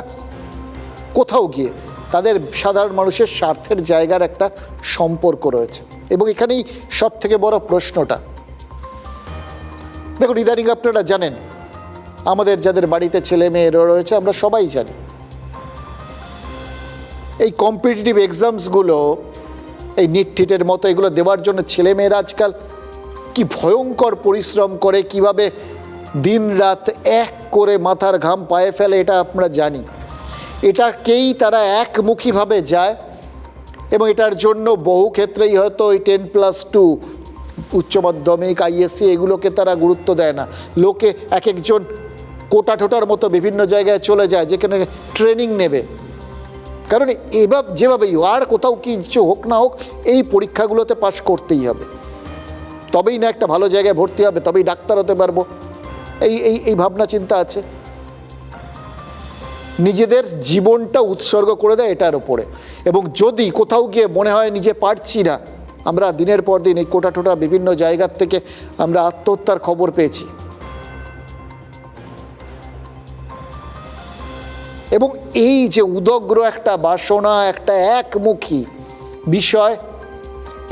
কোথাও গিয়ে তাদের সাধারণ মানুষের স্বার্থের জায়গার একটা সম্পর্ক রয়েছে। এবং এখানেই সব থেকে বড় প্রশ্নটা, দেখুন ইদানিং আপনারা জানেন, আমাদের যাদের বাড়িতে ছেলে মেয়েরা রয়েছে আমরা সবাই জানি, এই কম্পিটিটিভ এক্সামসগুলো, এই নিট টিটের মতো এগুলো দেওয়ার জন্য ছেলে মেয়েরা আজকাল কি ভয়ঙ্কর পরিশ্রম করে, কিভাবে দিন রাত এক করে মাথার ঘাম পায়ে ফেলে, এটা আমরা জানি। এটাকেই তারা একমুখীভাবে যায় এবং এটার জন্য বহু ক্ষেত্রেই হয়তো ওই 10+2 উচ্চ মাধ্যমিক আইএসসি এগুলোকে তারা গুরুত্ব দেয় না। লোকে এক একজন কোটা টোটার মতো বিভিন্ন জায়গায় চলে যায় যেখানে ট্রেনিং নেবে, কারণ এবার যেভাবেই আর কোথাও কিছু হোক না হোক এই পরীক্ষাগুলোতে পাশ করতেই হবে, তবেই না একটা ভালো জায়গায় ভর্তি হবে, তবেই ডাক্তার হতে পারবো। এই ভাবনা চিন্তা আছে, নিজেদের জীবনটা উৎসর্গ করে দেয় এটার উপরে। এবং যদি কোথাও গিয়ে মনে হয় নিজে পারছি না, আমরা দিনের পর দিন এই কোটা টোটা বিভিন্ন জায়গার থেকে আমরা আত্মহত্যার খবর পেয়েছি। এবং এই যে উদগ্র একটা বাসনা, একটা একমুখী বিষয়,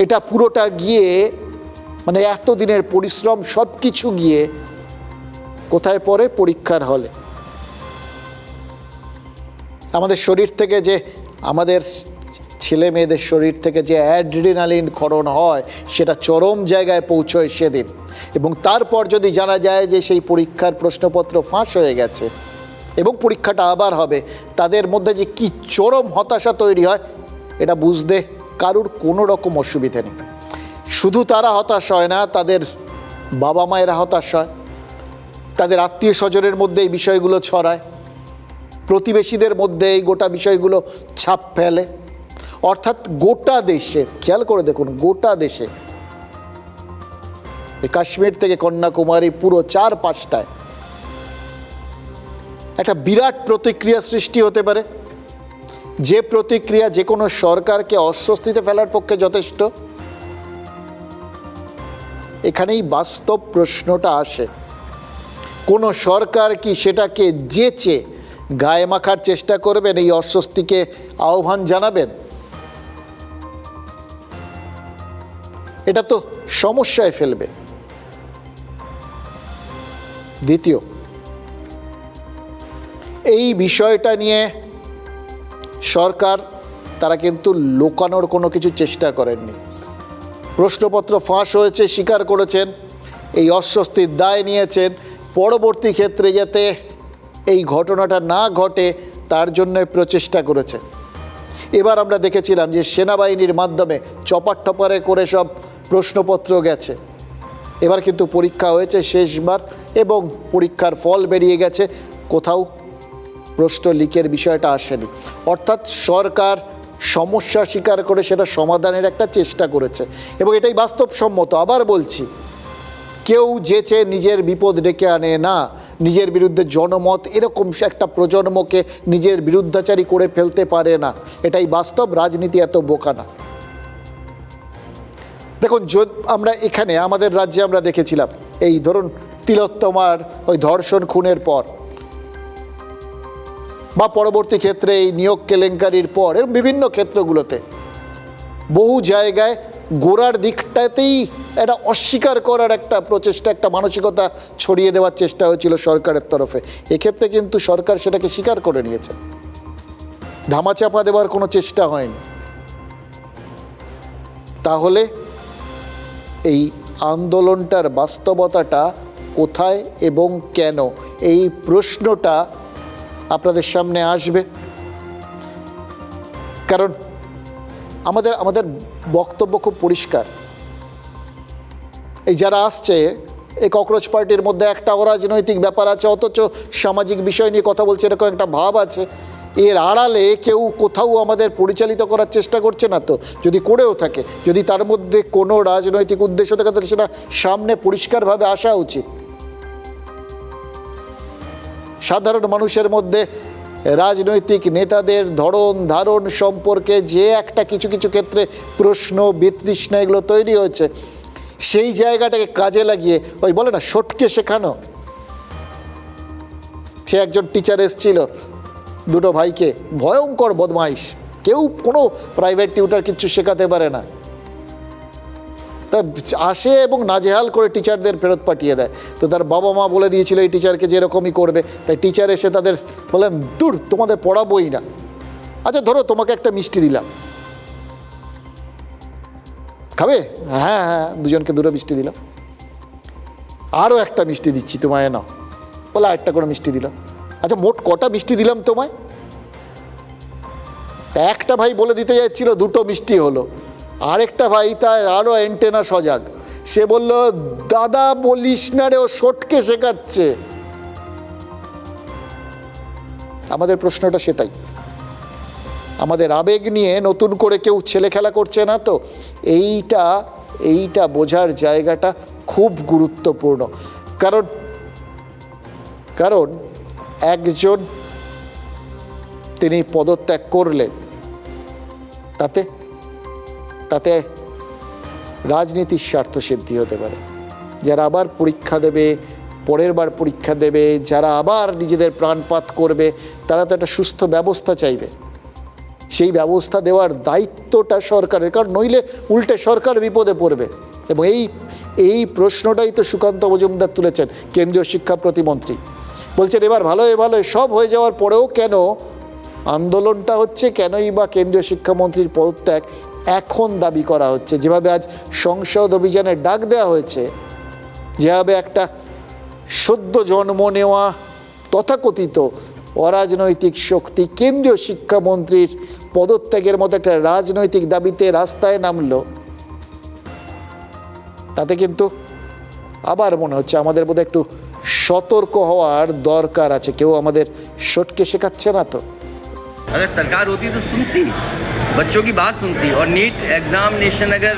এটা পুরোটা গিয়ে মানে এতদিনের পরিশ্রম সব কিছু গিয়ে কোথায় পড়ে? পরীক্ষার হলে। আমাদের শরীর থেকে যে, আমাদের ছেলে মেয়েদের শরীর থেকে যে অ্যাড্রিনালিন ক্ষরণ হয় সেটা চরম জায়গায় পৌঁছয় সেদিন। এবং তারপর যদি জানা যায় যে সেই পরীক্ষার প্রশ্নপত্র ফাঁস হয়ে গেছে এবং পরীক্ষাটা আবার হবে, তাদের মধ্যে যে কি চরম হতাশা তৈরি হয় এটা বুঝতে কারুর কোনো রকম অসুবিধে নেই। শুধু তারা হতাশ হয় না, তাদের বাবা মায়েরা হতাশ হয়, তাদের আত্মীয় স্বজনের মধ্যে এই বিষয়গুলো ছড়ায়, প্রতিবেশীদের মধ্যে এই গোটা বিষয়গুলো ছাপ ফেলে। অর্থাৎ গোটা দেশে, খেয়াল করে দেখুন, গোটা দেশে কাশ্মীর থেকে কন্যাকুমারী পুরো 4-5টায় একটা বিরাট প্রতিক্রিয়া সৃষ্টি হতে পারে, যে প্রতিক্রিয়া যে কোনো সরকারকে অস্বস্তিতে ফেলার পক্ষে যথেষ্ট। এখানেই বাস্তব প্রশ্নটা আসে, কোন সরকার কি সেটাকে যেচে গায়ে মাখার চেষ্টা করবেন, এই অস্বস্তিকে আহ্বান জানাবেন? এটা তো সমস্যায় ফেলবে। দ্বিতীয়, এই বিষয়টা নিয়ে সরকার তারা কিন্তু লুকানোর কোনো কিছু চেষ্টা করেননি। প্রশ্নপত্র ফাঁস হয়েছে স্বীকার করেছেন, এই অস্বস্তির দায় নিয়েছেন, পরবর্তী ক্ষেত্রে যাতে এই ঘটনাটা না ঘটে তার জন্য প্রচেষ্টা করেছে। এবার আমরা দেখেছিলাম যে সেনাবাহিনীর মাধ্যমে চপার টপারে করে সব প্রশ্নপত্র গেছে। এবার কিন্তু পরীক্ষা হয়েছে শেষবার এবং পরীক্ষার ফল বেরিয়ে গেছে, কোথাও প্রশ্ন লিকের বিষয়টা আসেনি। অর্থাৎ সরকার সমস্যা স্বীকার করে সেটা সমাধানের একটা চেষ্টা করেছে এবং এটাই বাস্তবসম্মত। আবার বলছি, কেউ যেচে নিজের বিপদ ডেকে আনে না, নিজের বিরুদ্ধে জনমত এরকম একটা প্রজন্মকে নিজের বিরুদ্ধাচারী করে ফেলতে পারে না, এটাই বাস্তব। রাজনীতি এত বোকা না। দেখুন, আমরা এখানে আমাদের রাজ্যে আমরা দেখেছিলাম, এই ধরুন তিলোত্তমার ওই ধর্ষণ খুনের পর বা পরবর্তী ক্ষেত্রে এই নিয়োগ কেলেঙ্কারির পর, এর বিভিন্ন ক্ষেত্রগুলোতে বহু জায়গায় গোড়ার দিকটাতেই একটা অস্বীকার করার একটা প্রচেষ্টা, একটা মানসিকতা ছড়িয়ে দেওয়ার চেষ্টা হয়েছিল সরকারের তরফে। এক্ষেত্রে কিন্তু সরকার সেটাকে স্বীকার করে নিয়েছে, ধামাচাপা দেওয়ার কোনো চেষ্টা হয়নি। তাহলে এই আন্দোলনটার বাস্তবতাটা কোথায় এবং কেন, এই প্রশ্নটা আপনাদের সামনে আসবে। কারণ আমাদের বক্তব্য খুব পরিষ্কার, এই যারা আসছে এই ককরোচ পার্টির মধ্যে একটা অরাজনৈতিক ব্যাপার আছে, অথচ সামাজিক বিষয় নিয়ে কথা বলছে এরকম একটা ভাব আছে। এর আড়ালে কেউ কোথাও আমাদের পরিচালিত করার চেষ্টা করছে না তো? যদি করেও থাকে, যদি তার মধ্যে কোনো রাজনৈতিক উদ্দেশ্য থাকে তাহলে সেটা সামনে পরিষ্কারভাবে আসা উচিত। সাধারণ মানুষের মধ্যে রাজনৈতিক নেতাদের ধরন ধারণ সম্পর্কে যে একটা কিছু কিছু ক্ষেত্রে প্রশ্ন, বিতৃষ্ণা এগুলো তৈরি হয়েছে, সেই জায়গাটাকে কাজে লাগিয়ে ওই বলে না সটকে শেখানো। সে একজন টিচার এসেছিল, দুটো ভাইকে, ভয়ঙ্কর বদমাইশ, কেউ কোনো প্রাইভেট টিউটার কিচ্ছু শেখাতে পারে না, তা আসে এবং নাজেহাল করে টিচারদের ফেরত পাঠিয়ে দেয়। তো তার বাবা মা বলে দিয়েছিল এই টিচারকে যে এরকমই করবে, তাই টিচার এসে তাদের বলেন, দূর তোমাদের পড়াবোই না, আচ্ছা ধরো তোমাকে একটা মিষ্টি দিলাম, খাবে? হ্যাঁ হ্যাঁ, দুজনকে দুটো মিষ্টি দিলাম, আরও একটা মিষ্টি দিচ্ছি তোমায়, নাও, বলে আরেকটা করে মিষ্টি দিল। আচ্ছা মোট কটা মিষ্টি দিলাম তোমায়? একটা ভাই বলে দিতে যাচ্ছিল দুটো মিষ্টি হলো, আরেকটা ভাই তার আরও অ্যান্টেনা সজাগ, সে বলল দাদা বলিস না রে, ও সটকে শেখাচ্ছে। আমাদের প্রশ্নটা সেটাই, আমাদের আবেগ নিয়ে নতুন করে কেউ ছেলে খেলা করছে না তো? এইটা বোঝার জায়গাটা খুব গুরুত্বপূর্ণ। কারণ একজন তিনি পদত্যাগ করলেন, তাতে রাজনীতির স্বার্থ সিদ্ধি হতে পারে। যারা আবার পরীক্ষা দেবে, পরের বার পরীক্ষা দেবে, যারা আবার নিজেদের প্রাণপাত করবে, তারা তো একটা সুস্থ ব্যবস্থা চাইবে। সেই ব্যবস্থা দেওয়ার দায়িত্বটা সরকারের, কারণ নইলে উল্টে সরকার বিপদে পড়বে। এবং এই প্রশ্নটাই তো সুকান্ত মজুমদার তুলেছেন, কেন্দ্রীয় শিক্ষা প্রতিমন্ত্রী। বলছেন এবার ভালোই সব হয়ে যাওয়ার পরেও কেন আন্দোলনটা হচ্ছে, কেনই বা কেন্দ্রীয় শিক্ষামন্ত্রীর পদত্যাগ এখন দাবি করা হচ্ছে। যেভাবে আজ সংসদ অভিযানের ডাক দেওয়া হয়েছে, যেভাবে একটা সদ্য জন্ম নেওয়া তথাকথিত অরাজনৈতিক শক্তি কেন্দ্রীয় শিক্ষামন্ত্রীর পদত্যাগের মতো একটা রাজনৈতিক দাবিতে রাস্তায় নামলো, তাতে কিন্তু আবার মনে হচ্ছে আমাদের বোধহয় একটু সতর্ক হওয়ার দরকার আছে। কেউ আমাদের সটকে শেখাচ্ছে না তো? अगर सरकार होती तो सुनती, बच्चों की बात सुनती। और नीट एग्जामिनेशन अगर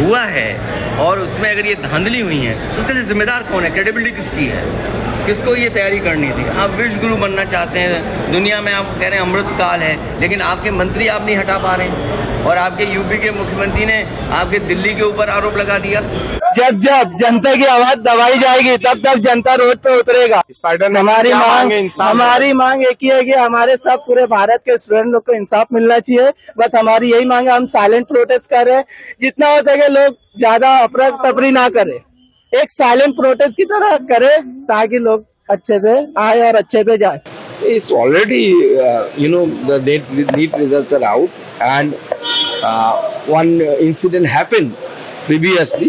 हुआ है और उसमें अगर ये धांधली हुई है तो उसका जिम्मेदार कौन है? क्रेडिबिलिटी किसकी है? किसको ये तैयारी करनी थी? आप विश्व गुरु बनना चाहते हैं, दुनिया में आप कह रहे हैं अमृत काल है, लेकिन आपके मंत्री आप नहीं हटा पा रहे हैं। और आपके यूपी के मुख्यमंत्री ने आपके दिल्ली के ऊपर आरोप लगा दिया। जब जनता की आवाज दबाई जाएगी तब जनता रोड पे उतरेगा। हमारी मांग एक ही है कि हमारे सब पूरे भारत के स्टूडेंट लोग को इंसाफ मिलना चाहिए। बस हमारी यही मांग है। हम साइलेंट प्रोटेस्ट कर रहे हैं, जितना हो सके लोग ज्यादा अफरा तफरी ना करे, एक साइलेंट प्रोटेस्ट की तरह करे ताकि लोग अच्छे से आए और अच्छे से जाए। It's already, the NEET results are out, and one incident happened previously,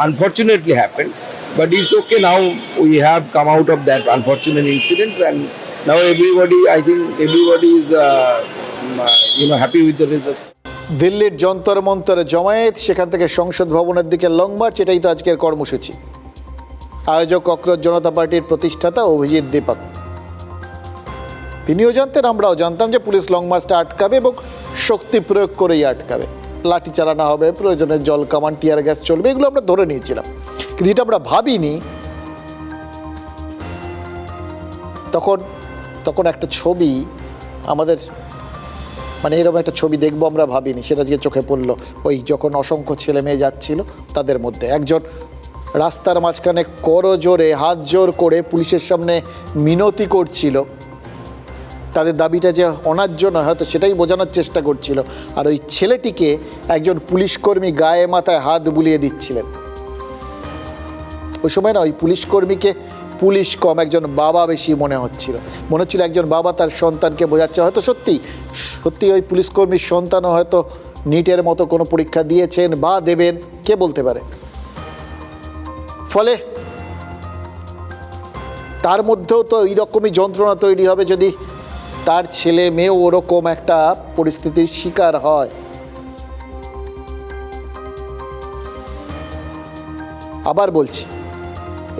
unfortunately happened, but it's okay. Now we have come out of that unfortunate incident, and now I think everybody is happy with the results. দিল্লির যন্তর মন্তরে জমায়েত, সেখান থেকে সংসদ ভবনের দিকে long March, এটাই তো আজকের কর্মসূচি। আয়োজক ককরোচ জনতা পার্টির প্রতিষ্ঠাতা অভিজিৎ দীপক, তিনিও জানতেন, আমরাও জানতাম যে পুলিশ লং মার্চটা আটকাবে এবং শক্তি প্রয়োগ করেই আটকাবে। লাঠি চালানো হবে, প্রয়োজনে জল কামান, টিয়ার গ্যাস চলবে, এগুলো আমরা ধরে নিয়েছিলাম। কিন্তু এটা আমরা ভাবিনি তখন একটা ছবি আমাদের, মানে এরকম একটা ছবি দেখবো আমরা ভাবিনি, সেটা আজকে চোখে পড়লো। ওই যখন অসংখ্য ছেলে মেয়ে যাচ্ছিল, তাদের মধ্যে একজন রাস্তার মাঝখানে করজোরে হাত জোর করে পুলিশের সামনে মিনতি করছিল, তাদের দাবিটা যে অন্যায্য নয় হয়তো সেটাই বোঝানোর চেষ্টা করছিল। আর ওই ছেলেটিকে একজন পুলিশকর্মী গায়ে মাথায় হাত বুলিয়ে দিচ্ছিলেন। ওই সময় না ওই পুলিশকর্মীকে পুলিশ কম, একজন বাবা বেশি মনে হচ্ছিল একজন বাবা তার সন্তানকে বোঝাচ্ছে। হয়তো সত্যি ওই পুলিশকর্মীর সন্তানও হয়তো নিটের মতো কোনো পরীক্ষা দিয়েছেন বা দেবেন, কে বলতে পারে। ফলে তার মধ্যেও তো এইরকমই যন্ত্রণা তৈরি হবে যদি তার ছেলে মেয়েও ওরকম একটা পরিস্থিতির শিকার হয়। আবার বলছি,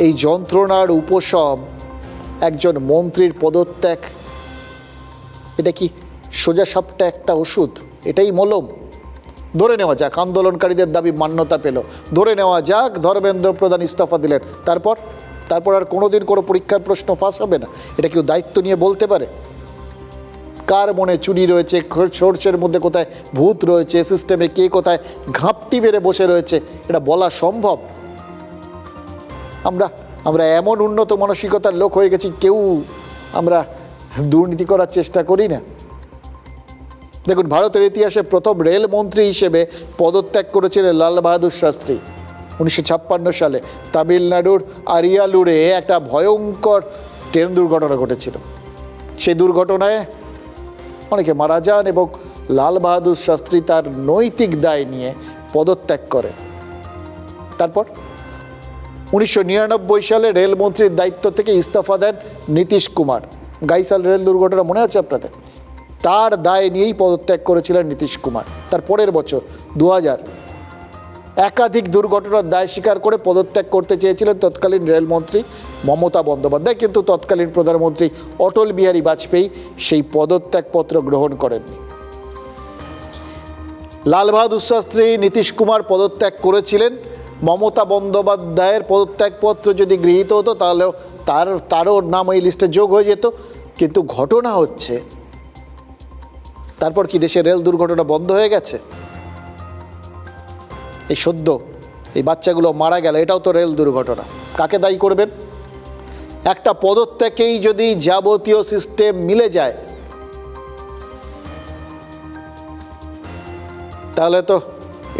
এই যন্ত্রণার উপশম একজন মন্ত্রীর পদত্যাগ, এটা কি সোজা সাপটা একটা ওষুধ? এটাই মলম? ধরে নেওয়া যাক আন্দোলনকারীদের দাবি মান্যতা পেল, ধরে নেওয়া যাক ধর্মেন্দ্র প্রধান ইস্তফা দিলেন, তারপর আর কোনোদিন কোনো পরীক্ষার প্রশ্ন ফাঁস হবে না, এটা কেউ দায়িত্ব নিয়ে বলতে পারে? কার মনে চুরি রয়েছে, সোর্সের মধ্যে কোথায় ভূত রয়েছে, সিস্টেমে কে কোথায় ঘাপটি মেরে বসে রয়েছে, এটা বলা সম্ভব? আমরা এমন উন্নত মানসিকতার লোক হয়ে গেছি, কেউ আমরা দুর্নীতি করার চেষ্টা করি না। দেখুন, ভারতের ইতিহাসে প্রথম রেলমন্ত্রী হিসেবে পদত্যাগ করেছিলেন লাল বাহাদুর শাস্ত্রী 1956 সালে। তামিলনাড়ুর আরিয়ালুরে একটা ভয়ঙ্কর ট্রেন দুর্ঘটনা ঘটেছিল। সেই দুর্ঘটনায় অনেকে মারা যান এবং লাল বাহাদুর শাস্ত্রী তার নৈতিক দায় নিয়ে পদত্যাগ করেন। তারপর 1999 সালে রেলমন্ত্রীর দায়িত্ব থেকে ইস্তফা দেন নীতিশ কুমার। গাইসাল রেল দুর্ঘটনা মনে আছে আপনাদের? তার দায় নিয়েই পদত্যাগ করেছিলেন নীতিশ কুমার। তার পরের বছর 2000 একাধিক দুর্ঘটনার দায় স্বীকার করে পদত্যাগ করতে চেয়েছিলেন তৎকালীন রেলমন্ত্রী মমতা বন্দ্যোপাধ্যায়, কিন্তু তৎকালীন প্রধানমন্ত্রী অটল বিহারী বাজপেয়ী সেই পদত্যাগপত্র গ্রহণ করেননি। লাল বাহাদুর শাস্ত্রী, নীতিশ কুমার পদত্যাগ করেছিলেন। মমতা বন্দ্যোপাধ্যায়ের পদত্যাগপত্র যদি গৃহীত হতো তাহলেও তারও নাম এই লিস্টে যোগ হয়ে যেত। কিন্তু ঘটনা হচ্ছে, তারপর কি দেশের রেল দুর্ঘটনা বন্ধ হয়ে গেছে? এই সদ্য এই বাচ্চাগুলো মারা গেল, এটাও তো রেল দুর্ঘটনা। কাকে দায়ী করবেন? একটা পদত্যাগেই যদি যাবতীয় সিস্টেম মিলে যায় তাহলে তো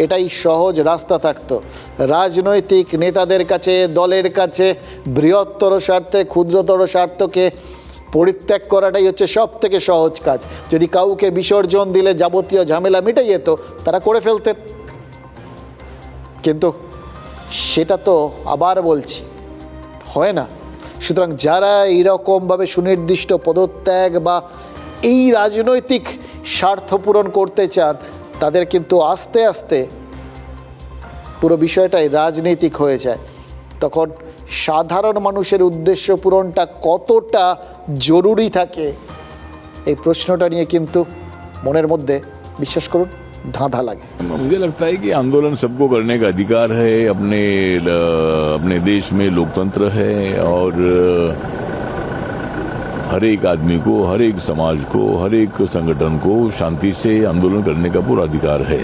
এটাই সহজ রাস্তা থাকতো। রাজনৈতিক নেতাদের কাছে, দলের কাছে বৃহত্তর স্বার্থে ক্ষুদ্রতর স্বার্থকে পরিত্যাগ করাটাই হচ্ছে সব থেকে সহজ কাজ। যদি কাউকে বিসর্জন দিলে যাবতীয় ঝামেলা মিটে যেত, তারা করে ফেলতেন। কিন্তু সেটা তো আবার বলছি হয় না। সুতরাং যারা এইরকমভাবে সুনির্দিষ্ট পদত্যাগ বা এই রাজনৈতিক স্বার্থ পূরণ করতে চান, তাদের কিন্তু আস্তে আস্তে পুরো বিষয়টাই রাজনৈতিক হয়ে যায়। তখন সাধারণ মানুষের উদ্দেশ্য পূরণটা কতটা জরুরি থাকে, এই প্রশ্নটা নিয়ে কিন্তু মনের মধ্যে বিশ্বাস করুন ধাঁধা লাগে। मुझे लगता है कि आंदोलन सबको करने का अधिकार है। अपने देश में लोकतंत्र है और हर एक आदमी को, हर एक समाज को, हर एक संगठन को शांति से आंदोलन करने का पूरा अधिकार है।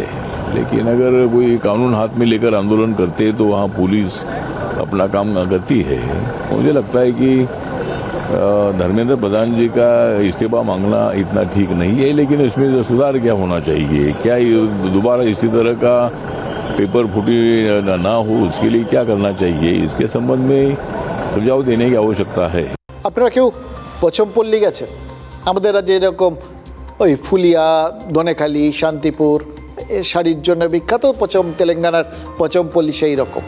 लेकिन अगर कोई कानून हाथ में लेकर आंदोलन करते तो वहाँ पुलिस अपना काम करती है। मुझे लगता है कि धर्मेंद्र प्रधान जी का इस्तीफा मांगना इतना ठीक नहीं है, लेकिन इसमें सुधार क्या होना चाहिए, क्या दोबारा इसी तरह का पेपर फुटी ना हो, उसके लिए क्या करना चाहिए, इसके संबंध में सुझाव देने की आवश्यकता है। আপনারা কেউ পচমপল্লী গেছেন? আমাদের রাজ্যে এরকম ওই ফুলিয়া, দনেখালি, শান্তিপুর শাড়ির জন্য বিখ্যাত। তেলেঙ্গানার পচমপল্লী সেই রকম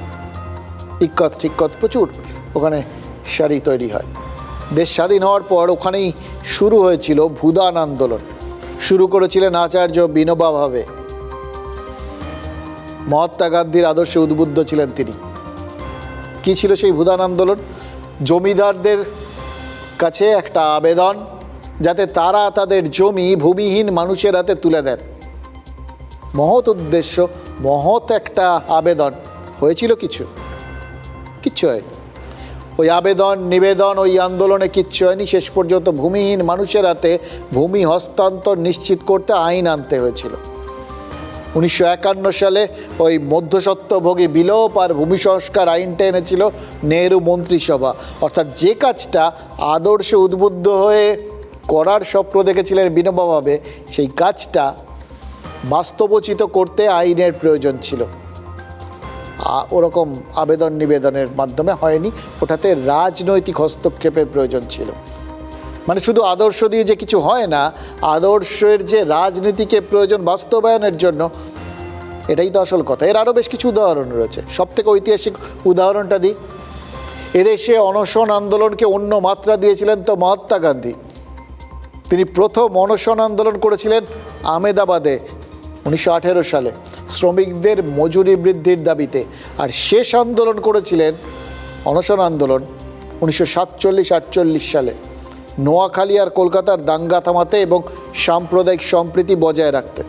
ইক্কত টিক্কত প্রচুর ওখানে শাড়ি তৈরি হয়। দেশ স্বাধীন হওয়ার পর ওখানেই শুরু হয়েছিল ভূদান আন্দোলন। শুরু করেছিলেন আচার্য বিনোবা ভাবে। মহাত্মা গান্ধীর আদর্শে উদ্বুদ্ধ ছিলেন তিনি। কি ছিল সেই ভূদান আন্দোলন? জমিদারদের কাছে একটা আবেদন, যাতে তারা তাদের জমি ভূমিহীন মানুষের হাতে তুলে দেন। মহৎ উদ্দেশ্য, মহৎ একটা আবেদন। হয়েছিল কিচ্ছু হয়নি। ওই আবেদন নিবেদন, ওই আন্দোলনে কিচ্ছু হয়নি। শেষ পর্যন্ত ভূমিহীন মানুষের হাতে ভূমি হস্তান্তর নিশ্চিত করতে আইন আনতে হয়েছিল। 1951 সালে ওই মধ্যস্বত্বভোগী বিলোপ আর ভূমি সংস্কার আইনটা এনেছিল নেহরু মন্ত্রিসভা। অর্থাৎ যে কাজটা আদর্শে উদ্বুদ্ধ হয়ে করার স্বপ্ন দেখেছিলেন বিনোবা ভাবে, সেই কাজটা বাস্তবোচিত করতে আইনের প্রয়োজন ছিল। ওরকম আবেদন নিবেদনের মাধ্যমে হয়নি, ওটাতে রাজনৈতিক হস্তক্ষেপের প্রয়োজন ছিল। মানে শুধু আদর্শ দিয়ে যে কিছু হয় না, আদর্শের যে রাজনীতিকে প্রয়োজন বাস্তবায়নের জন্য, এটাই তো আসল কথা। এর আরও বেশ কিছু উদাহরণ রয়েছে। সবথেকে ঐতিহাসিক উদাহরণটা দিই। এদেশে অনশন আন্দোলনকে অন্য মাত্রা দিয়েছিলেন তো মহাত্মা গান্ধী। তিনি প্রথম অনশন আন্দোলন করেছিলেন আহমেদাবাদে 1918 সালে শ্রমিকদের মজুরি বৃদ্ধির দাবিতে। আর শেষ আন্দোলন করেছিলেন অনশন আন্দোলন 1947-48 সালে নোয়াখালী আর কলকাতার দাঙ্গা থামাতে এবং সাম্প্রদায়িক সম্প্রীতি বজায় রাখতে।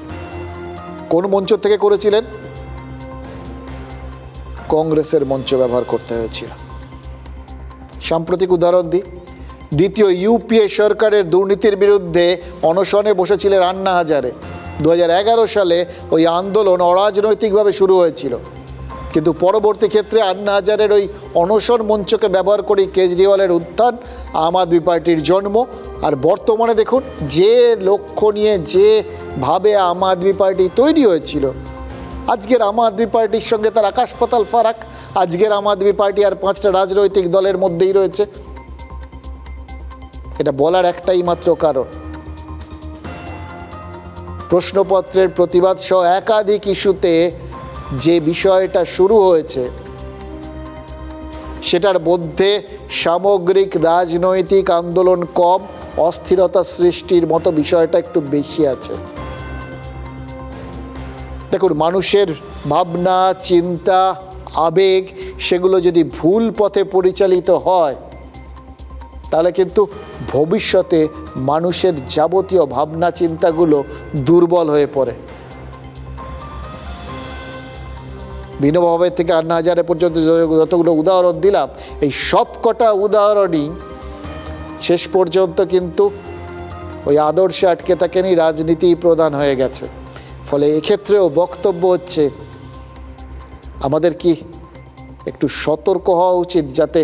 কোন মঞ্চ থেকে করেছিলেন? কংগ্রেসের মঞ্চ ব্যবহার করতে হয়েছিল। সাম্প্রতিক উদাহরণ দিই। দ্বিতীয় ইউপিএ সরকারের দুর্নীতির বিরুদ্ধে অনশনে বসেছিলেন আন্না হাজারে। 2011 সালে ওই আন্দোলন অরাজনৈতিকভাবে শুরু হয়েছিল, কিন্তু পরবর্তী ক্ষেত্রে আন্না হাজারের ওই অনশন মঞ্চকে ব্যবহার করে কেজরিওয়ালের উত্থান, আম আদমি পার্টির জন্ম। আর বর্তমানে দেখুন, যে লক্ষ্য নিয়ে যেভাবে আম আদমি পার্টি তৈরি হয়েছিল, আজকের আম আদমি পার্টির সঙ্গে তার আকাশ পাতাল ফারাক। আজকের আম আদমি পার্টি আর 5টা রাজনৈতিক দলের মধ্যেই রয়েছে। এটা বলার একটাই মাত্র কারণ, প্রশ্নপত্রের প্রতিবাদ সহ একাধিক ইস্যুতে যে বিষয়টা শুরু হয়েছে, সেটার মধ্যে সামগ্রিক রাজনৈতিক আন্দোলন কম, অস্থিরতা সৃষ্টির মতো বিষয়টা একটু বেশি আছে। দেখুন, মানুষের ভাবনা, চিন্তা, আবেগ সেগুলো যদি ভুল পথে পরিচালিত হয় তাহলে কিন্তু ভবিষ্যতে মানুষের যাবতীয় ভাবনা চিন্তাগুলো দুর্বল হয়ে পড়ে। বিনোবা ভাবে থেকে আন্না হাজারে পর্যন্ত যতগুলো উদাহরণ দিলাম, এই সব কটা উদাহরণই শেষ পর্যন্ত কিন্তু ওই আদর্শে আটকে থাকেনি, রাজনীতি প্রধান হয়ে গেছে। ফলে এক্ষেত্রেও বক্তব্য হচ্ছে আমাদের কি একটু সতর্ক হওয়া উচিত, যাতে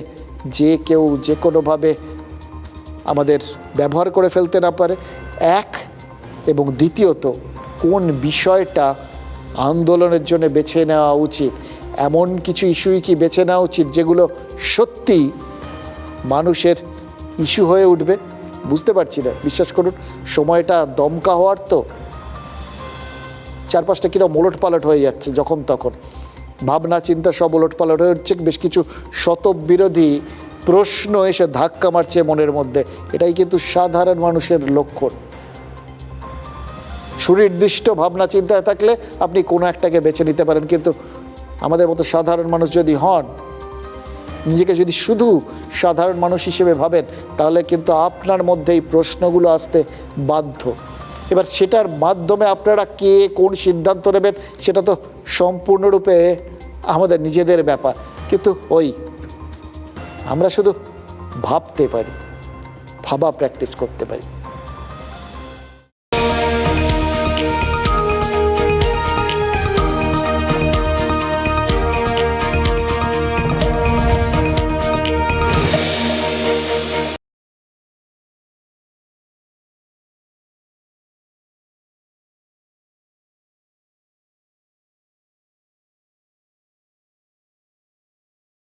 যে কেউ যে কোনোভাবে আমাদের ব্যবহার করে ফেলতে না পারে। এক, এবং দ্বিতীয়ত, কোন বিষয়টা আন্দোলনের জন্য বেছে নেওয়া উচিত, এমন কিছু ইস্যুই কি বেছে নেওয়া উচিত যেগুলো সত্যি মানুষের ইস্যু হয়ে উঠবে। বুঝতে পারছি না, বিশ্বাস করুন সময়টা দমকা হওয়ার, তো চারপাশটা কিরকম ওলট পালট হয়ে যাচ্ছে, যখন তখন ভাবনা চিন্তা সব ওলট পালট হয়ে উঠছে। বেশ কিছু শতবিরোধী প্রশ্ন এসে ধাক্কা মারছে মনের মধ্যে। এটাই কিন্তু সাধারণ মানুষের লক্ষণ। সুনির্দিষ্ট ভাবনা চিন্তায় থাকলে আপনি কোনো একটাকে বেছে নিতে পারেন, কিন্তু আমাদের মতো সাধারণ মানুষ যদি হন, নিজেকে যদি শুধু সাধারণ মানুষ হিসেবে ভাবেন, তাহলে কিন্তু আপনার মধ্যে এই প্রশ্নগুলো আসতে বাধ্য। এবার সেটার মাধ্যমে আপনারা কে কোন সিদ্ধান্ত নেবেন সেটা তো সম্পূর্ণরূপে আমাদের নিজেদের ব্যাপার। কিন্তু আমরা শুধু ভাবতে পারি, ভাবা প্র্যাকটিস করতে পারি।